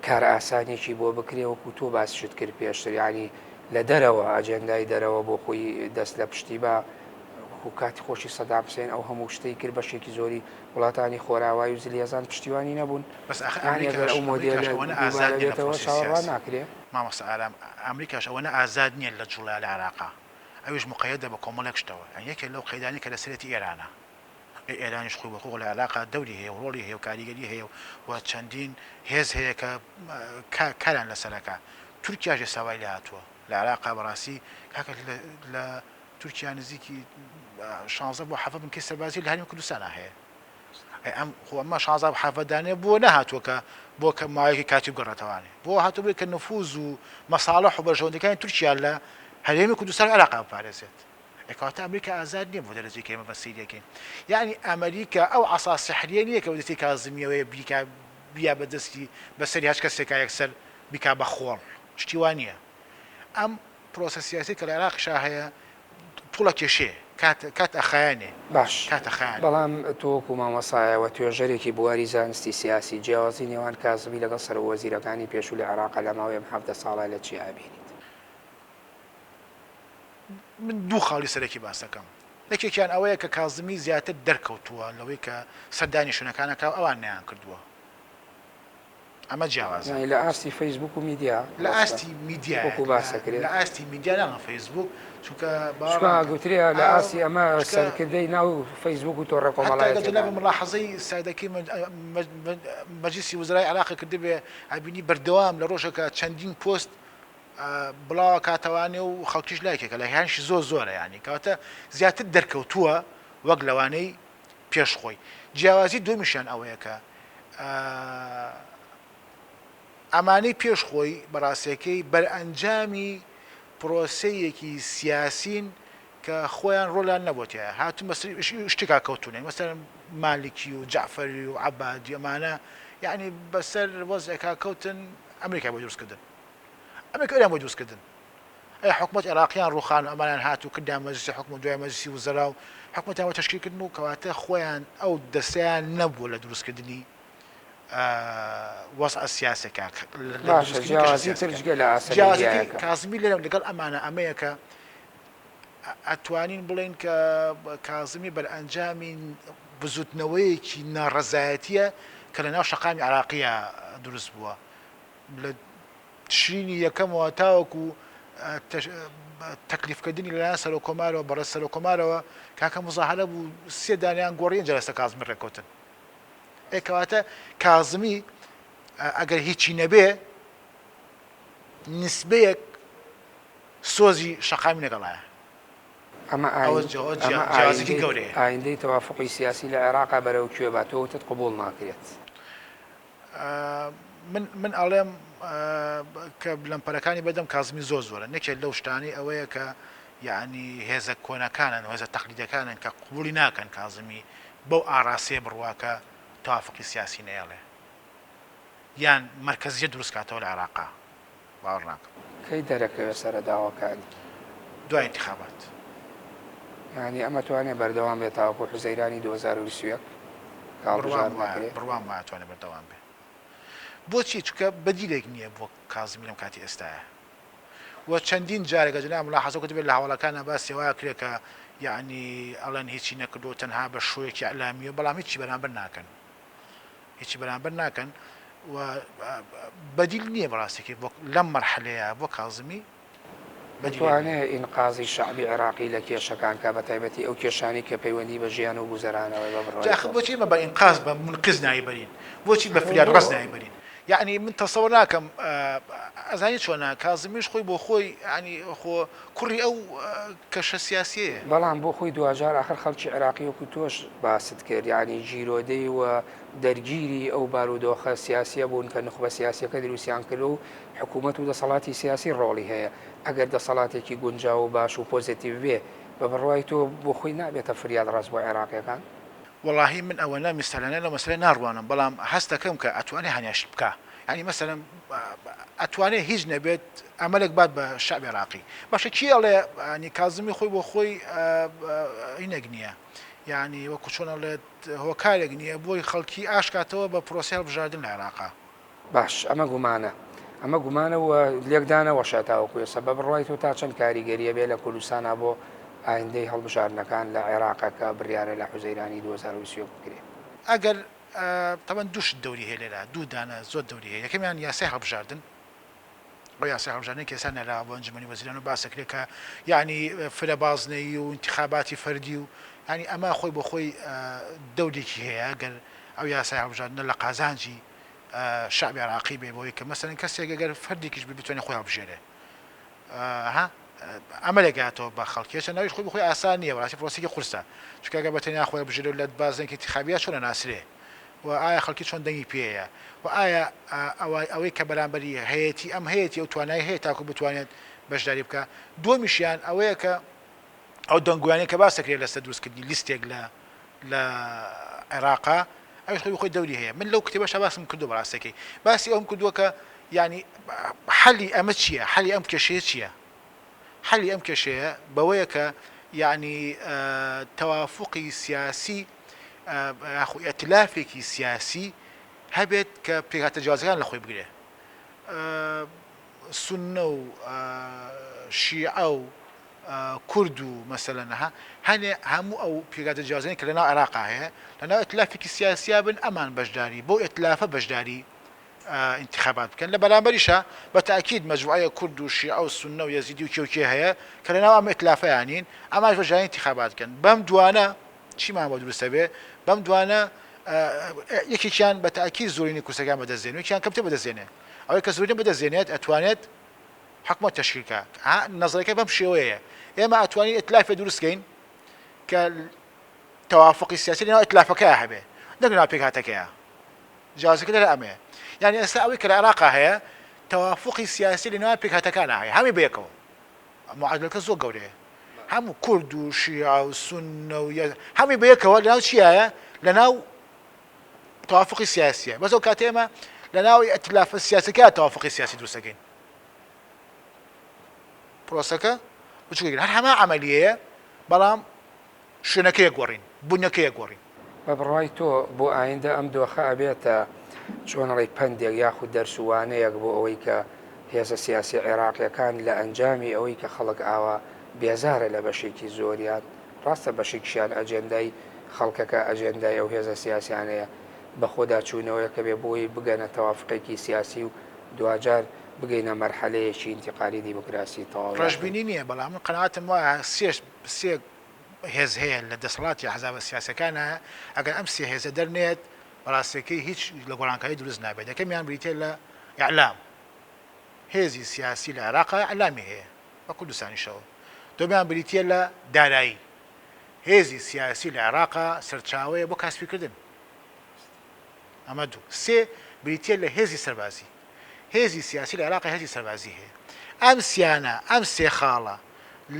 S1: کار ئاسانێکی بۆ بکرێ وەکو تۆ باسیشت کرد پێشتر ینی لە دەرەوە ئاجێندای دەرەوە بۆ خۆی دەست لە پشتی بە کاتی خۆشی سەدام حوسێن ئەو هەموو شتەی کرد بەشێکی زۆری وڵاتانی خۆراوای و زلهێزان پشتیوانی نەبوون
S2: بەس
S1: ئەو مۆدیێتەوە چاوەڕوان ناکرێ
S2: مامۆستا ئارام ئەمریکاش ئەوەنە ئازاد نییە لە جوڵا لە عێراقا ئەویش مقەیەدە بە کۆمەڵێک شتەوە یەکێ لەو قەیدانی کە لە سەرەتی ئێرانە ئێرانیش خۆی بەخۆ لە عێراقا دەوری هەیە و ڕۆڵی هەیە و کاریگەری هەیە و چەندین هێز هەیە کە کاران لەسەرەکە تورکیاژێ ساوای لە هاتووە لە عێراقا بەڕاستی کاکە لە تورکیا نزیکی 16 بۆ 7 بنکەی سەربازی لە هەرێمی کوردستانە هەیە ئەمە 16 حافەدانێ بۆ نەهاتووە کە بۆ کە ماوەیەکی کاتی گەڕێتەوانێ بۆ هاتووە کە نفوز و مەساڵح و بەژەوندەکانی تورکیا لە هەرێمی کوردستان عێراقا بپارێزێت ئەکەواتە ئەمریکا ئازاد نییە بۆ دەرەجەی ئێمە بەسیریەکەین یعنی ئەمریکا ئەو عەسا سیحریە نییە کە دەستی کازمیەوەی بیا بەدەستی بەسەری هەچ کەسێکا یەکسەر بیکا بە خۆڵ شتی وان نییە ئەم پرۆسە سیاسی کە لە عێراقشا هەیە پوڵە کێشەیە کات ئەخایانێ
S1: باش
S2: کات ئەخایان
S1: بەڵام تۆکو مامەسایەوە توێژەرێکی بواری زانستی سیاسی جیاوازی نێوان کازمی لەگەڵ سەر وەزیرەکانی پێشوو لە عێراقا لە ماوەی 17 ساڵە لە چی ئابینیت
S2: من دوو خاڵی سەرەکی باسەکەم یەکێکیان ئەوەیە کە کازمی زیاتر دەرکەوتووە لەوەی کە سەردانی شوێنەکانەکە ئەوان نیان کردووە ئەمە جیاوازە
S1: لە ئاستی فەیسبوک و میدیا
S2: لە ئاستی میدیا
S1: وەکو باسەکرێت
S2: لە ئاستی میدیا ناڵە فەیسبوک چونکە
S1: گوتریا لە ئاسی ئەمە سەرکردەی ناو فەیسبوک و تۆڕە کۆمەڵایەتی
S2: جەناب ملاحەزەی سایدەکەی مەجلیسی وزرای عێراق کردبێ ئابینی بەردەوام لە ڕۆژێکە چەندین پۆست بڵاوە کاتەوانێ و خەڵکیش لایکێکە لە هیانشی زۆرە ینی کەواتە زیاتر دەرکەوتووە وەک لەوانەی پێشخۆی جیاوازی دومیشیان ئەوەیە کە ئەمانەی پێشخۆی بەڕاستیەکەی بەرئەنجامی پرۆسەیەکی سیاسین کە خۆیان ڕۆڵیان نەبووتە هاتوو شتێکا کەوتونێ مەسەر مالکی و جعفەری و عەبادی ئەمانە یعنی بەسەر وەزعێکا کەوتن ئەمریکا بۆ دروستکردن ئەمریکا ئەویان بۆ دروستکردن ئەی حکومەت عێراقیان ڕوخان ئەمانیان هاتوو کردیان مەجلیسی حکومەت دوای مەجلیسی وزەرا و حکومەتیان تەشکیلکردن و کەواتە خۆیان ئەو دەستەیان نەبووە لە دروستکردنی وەزع سیاسەکە کازمی لەگەڵ ئەمانە ئەمەیە کە ئەتوانین بڵێن کە کازمی بەرئەنجامی تشرینی یەکەمەوە تاوەکو تەکلیفکردنی لەلایەن سەر و کۆمارەوە بەڕێز سەر و کۆمارەوە کاکە مزاحەلە بوو 3 دانیان گۆڕی جەلسە کازمی ڕێکوتن ئێکەواتە کازمی ئەگەر هیچی نەبێ نسبەیەک سۆزی شەقامی لەگەڵایە جیازێکی گەورەیە
S1: ئایندەی تەوافقی سیاسی لە عێراقا بەرەو کوێ باتەوەتت قبول ناکرێت
S2: من ئەڵێم کە لەمپەرەکانی بەدەم کازمی زۆر زۆرە نەکێت لەو شتانی ئەوەیە کە یعنی هێزە کۆنەکانن هێزە تەقلیدەکانن کە قبولی ناکەن کازمی بەو ئاراسێ بڕواکە تەوافقی سیاسی نەیەڵێ یان مرکزیە دروستکاتەوە لە عێراقا باوەڕ ناکەم
S1: کەی دەرەکەوێت سەرەداوەکانی
S2: دوای انتخابات
S1: یعنی ئەمە توانێت بەردەوام بێت تاوەکو حوزەیرانی 2021
S2: بڕوان واتوانێت بەردەوام بێت بۆچی چکە بەدیلێک نییە بۆ کازمی لەم کاتی ئێستاە وە چەندین جارێکە جنا ملاحەزە دەبێت لە هەواڵەکانە باسی وایە کرێت کە یعنی ئەڵەن هیچی نەکردو تەنها بە شوەیەکی ئەلامیە بەڵام هیچی بەرامبەر ناکەن هیچی بەرامبەر ناکەن و بەدیل نییە بەڕاستێکی لەم مەرحلەیە بۆ کازمی
S1: دەتوانێت ئینقازی شعبی عێراقی لە کێشەکان کە بە تایبەتی ئەو کێشانی کە پەیوەندی بە ژیان و گوزەرانەوەی بەڕۆ
S2: بۆچی مە بە ئینقاز بە منقز نایبەرین بۆچی بە فریاد ڕست نایبەرین یعنی من تەسەوەر ناکەم ئەزانی چۆنە کازمیش خۆی بۆ خۆی ینی خۆ کوڕی ئەو کەشە سیاسیەیە
S1: بەڵام بۆ خۆی دوجار آخر خەڵکی عێراقی وەکو تۆش باست کرد یعنی ژیرۆدەی و دەرگیری ئەو بارودۆخە سیاسیە بوون کە نخبە سیاسیەکە دروستیان کرد و حکوومەت و دەسەڵاتی سیاسی ڕۆڵی هەیە ئەگەر دەسەڵاتێکی گونجاو و باش و پۆزیتیڤ بێ بە بڕوای تۆ بۆ خۆی نابێتە فریاد ڕاست بۆ عێراقیەکان
S2: وەڵاهی من ئەوە نامیستەلانە لە مەسەلە ناڕوانم بەڵام هەست دەکەم کە ئەتوانێ هەنیاش بکە ینی مەسەلەن ئەتوانێت هیچ نەبێت ئەمەلێک بات بە شعبی عێراقی باشە کی ئەڵێ ینی کازمی خۆی بۆ خۆی ئینەک نییە یعنی وەکو چۆن ئەڵێت هۆکارێک نییە بۆی خەڵکی ئاشکاتەوە بە پرۆسی هەڵبژاردن لە عێراقا
S1: باش ئەمە گومانە ئەمە گومانەوە لێکدانەوە شاتاوەکوێ سەبەب ڕای تۆ تا چەند کاریگەریە بێ لە کوردستانە بۆ ئایندەی هەڵبژاردنەکان لە عێراقەکە بڕیارە لە حوزەیرانی 2020 بکرێت
S2: ئەگەر تەبەن دووش دەوری هەیە لێرە دوو دانە زۆر دەوری هەیە یەکەمیان یاسای هەڵبژاردن بۆ یاسای هەڵبژاردنی کێسان نەلا بۆ ئەنجومەنی وەزیران و باسەکرێت کە یعنی فرەبازنەی و انتخاباتی فەردی و ینی ئەمە خۆی بۆ خۆی دەورێکی هەیە گەر ئەو یاسای هەڵبژاردنە لە قازانجی شعبی عێراقی بێ بۆی کە مەسەلەن کەسێک گەر فەردێکیش بتوانێت خۆی هەڵبژێرێ ئەمە لێگاتەوە بە خەڵکیێشە ناویش خۆی بخۆی ئاسان نییە بەڕاستی پرۆسێکی قورسە چکەگە بەتەنیا خۆی بژێرە لە بازنێکی انتخابیە چۆن ناسرێ و ئایا خەڵکی چۆن دەنگی پێەیە و ئایا ئەوەی کە بەرامبەری هەیەی ئەم هەیەی ئەو توانای هەیە تاکو بتوانێت بەشداری بکە دووەمیشیان ئەوەیە کە ئەو دەنگویانەیە کە باسەکرێت لەسەر دروستکردنی لیستێک لە عێراقا ئەوش خۆی خۆی دەوری هەیە من لەو کتێبەشە باسم کردو بەڕاستەکەی باسی ئەوم کردووە کە ینی حەلی ئەمە چییە حەلی ئەم کێشەیە چییە حەلی ئەم کێشەیە بەوەیە کە یعنی تەوافقی سیاسی ئەتلافێکی سیاسی هەبێت کە پێکهاتە جیازەکان لە خۆی بگرێ سونە و شیعە و کورد و مەسەلەنەها هەنێ هەموو ئەو پێکهاتە جیازەکانی کە لەناو عێراقا هەیە لەناو ئەتلافێکی سیاسیا بن ئەمان بەشداری بۆ ئەتلافە بەشداری انتخابات بکەن لە بەرامبەریشە بە تاکید مەجموعەیە کورد و شیعە و سونە و یەزیدی و کێوکێ هەیە کە لەناو ئەم ئەتلافەیانین ئەماش بەشداری انتخابات بکەن بەم دوانە چیمان بۆ دروستە بێ بەم دوانە یەکێکیان بە تاکید زۆرینی کوردستان بەدەستێنێت یەکیان کەمتر بەدەستێنێت ئەوەی کە زۆرین بەدەستێنێت ئەتوانێت حکومەت تەشکیلکە نەزەرەکەی بەم شێوەیە ئێمە ئەتوانین ئەتلافێ دروستکەین کە تەوافقی سیاسی لەناو ئەتلافەکەیە هەبێ نەک لەناو پێکهاتەکەیە جیازەکە لەرە ئەمەیە یعنی ئێستا ئەوەی کە لە عێراقا هەیە تەوافقی سیاسی لەناو پێکهاتەکانە هەیە هەمی بەیەکەوە معادلەکە زۆر گەورەیە هەموو کورد و شیعە و سونە و هەمی بەیەکەوە لەناو چیایە لەناو تەوافقی سیاسیە بەس ئەو کاتێ ئێمە لەناوی ئەتلافە سیاسەکە تەوافقی سیاسی دروستەکەین پرۆسەکە بچووکەکەین هەر هەمان عەمەلیەیە بەڵام شوێنەکەیە گۆڕین بوونەکەیە گۆڕین
S1: بە بڕوای تۆ بۆ ئایندە ئەم دۆخە ئەبێتە چۆنەڵی پندێک یاخود دەرسوانەیەک بۆ ئەوەی کە هێزە سیاسی عێراقیەکان لە ئەنجامی ئەوەی کە خەڵک ئاوا بێزارە لە بەشێکی زۆریان ڕاستە بەشێکیان ئەجێندای خەڵکەکە ئەجێندای ئەو هێزە سیاسیانەیە بە خۆدا چوونەوەی کە بێ بۆی بگەنە تەوافقێکی سیاسی و دوجار بگەینە مەرحەلەیەکی ئینتیقالی دیموکراسی تەواو
S2: ڕۆژبینی نییە بەڵام من قەناعەتم وایە سێ هێز هەیە لە دەسەڵاتی حەزابە سیاسەکانە ئەگەر ئەم سێ هێزە دەرنێت بەڕاستیەکەی هیچ لە گۆڕانکاری دروست نابێت یەکەمیان بریتێ لە ئیعلام هێزی سیاسی لە عێراق ئیعلامی هەیە بە کوردستانیشەوە دووەمیان بریتە لە دارایی هێزی سیاسی لە عێراق سەرچاوەیە بۆ کاسبیکردن ئەمە دوو سێ بریتە لە هێزی سەربازی هێزی سیاسی لە عێراق هێزی سەربازی هەیە ئەم سیانە ئەم سێ خاڵە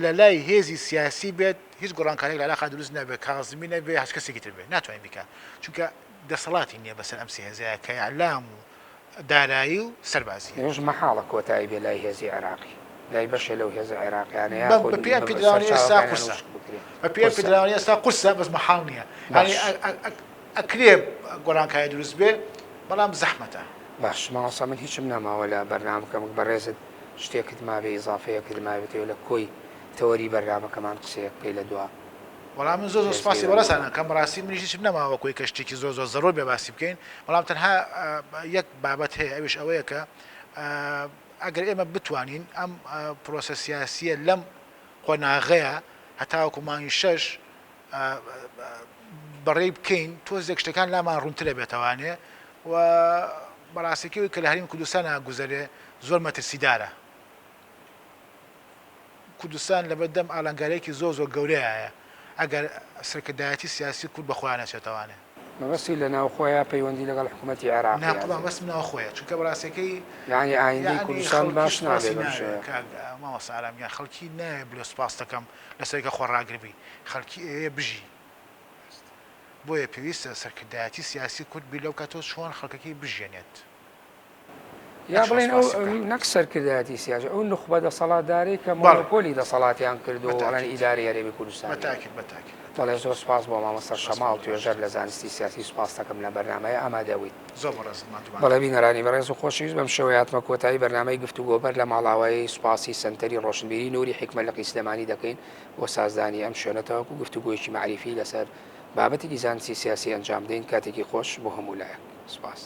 S2: لە لای هێزی سیاسی بێت هیچ گۆڕانکارێک لە عێراق دروست نەبێت کاغزمی نەبێت هەچ کەسێکی تر بێت ناتوانین بکە چونکە دەسەڵاتی نییە بەسەر ئەم سێ هێزەیە کە ئیعلام و دارایی و سەربازی
S1: ێژ مەحاڵە کۆتایی بێ لای هێزی عێراقی لای بەشێ لەو هێز عێراقیانەیە
S2: بە پێیان پێدراوانی ئێستا قورسە بە پێیان پێدراوانی ئێستا قورسە بەس مەحاڵ نییە ئەکرێ گۆڕانکاری دروست بێ بەڵام زەحمەتە
S1: باش ماوەسا من هیچم ناماوە لە بەرنامەکەم بەڕێزت شتێکت مابێ ئیزافەیەکت مابێتەوە لە کۆی تەوەری بەرنامەکەمان قسەیەک پێی لە دووە
S2: بەڵام من زۆر سپاسی بەڕێسانە کەم ڕاستی منیش هیچم نەماوە کۆی کە شتێکی زۆر زەڕۆر بێ باسی بکەین بەڵام تەنها یەک بابەت هەیە ئەویش ئەوەیە کە ئەگەر ئێمە بتوانین ئەم پرۆسە سیاسیە لەم قۆناغەیە هەتاوەکو مانگی 6 بەڕێی بکەین تۆزێک شتەکان لامان ڕوونترە بێتەوانێ و بەڕاستیەکەی کە لە هەرێمی کوردستان ناگوزەرێ زۆر مەترسیدارە کوردستان لەبەردەم ئالانگارێکی زۆر گەورەیە ئەگەر سەرکردایەتی سیاسی کورد بە خۆیان نەچێتەوانێ
S1: مەبەستی لە ناوخۆیان پەیوەندی لەگەڵ حکوومەتی عێراق
S2: ناقڵان بەس ناوخۆیە چونکە بەڕاستیەکەی
S1: یعنی ئایندەی کوردستان باش نابێت
S2: مامۆستا ئارامیان خەڵکی نایە بلێ سوپاس دەکەم لەسەرکە خۆڕاگربی خەڵکی ئێوە بژی بۆیە پێویستە سەرکردایەتی سیاسی کورد بی لەو کاتۆ چۆن خەڵکەکەی بژێنێت
S1: یا بڵێن ئەو نەک سەرکردایەتی سیاسی ئەو نخبە دەسەڵاتداری کە مۆنۆپۆلی دەسەڵاتیان کردو وەڵەن ئیداری هەرێمی کوردستان بەڵێ زۆر سپاس بۆ مامۆستا شەماڵ توێژەر لە زانستی سیاسی سوپاس دەکەم لە بەرنامەیە ئامادەبوویت بەڵێ بینەرانی بەڕێز و خۆشەویست بەم شێوەیە هاتمە کۆتایی بەرنامەی گفتوگۆبەر لە ماڵاوایی سوپاسی سەنتەری ڕۆشنبیری نووری حکمت لە قیسلەمانی دەکەین بۆ سازدانی ئەم شوێنەتەوەکو گفتوگۆیەکی معریفی لەسەر بابەتێکی زانستی سیاسی ئەنجام دەین کاتێکی خۆش بۆ هەموو لایەک سوپاس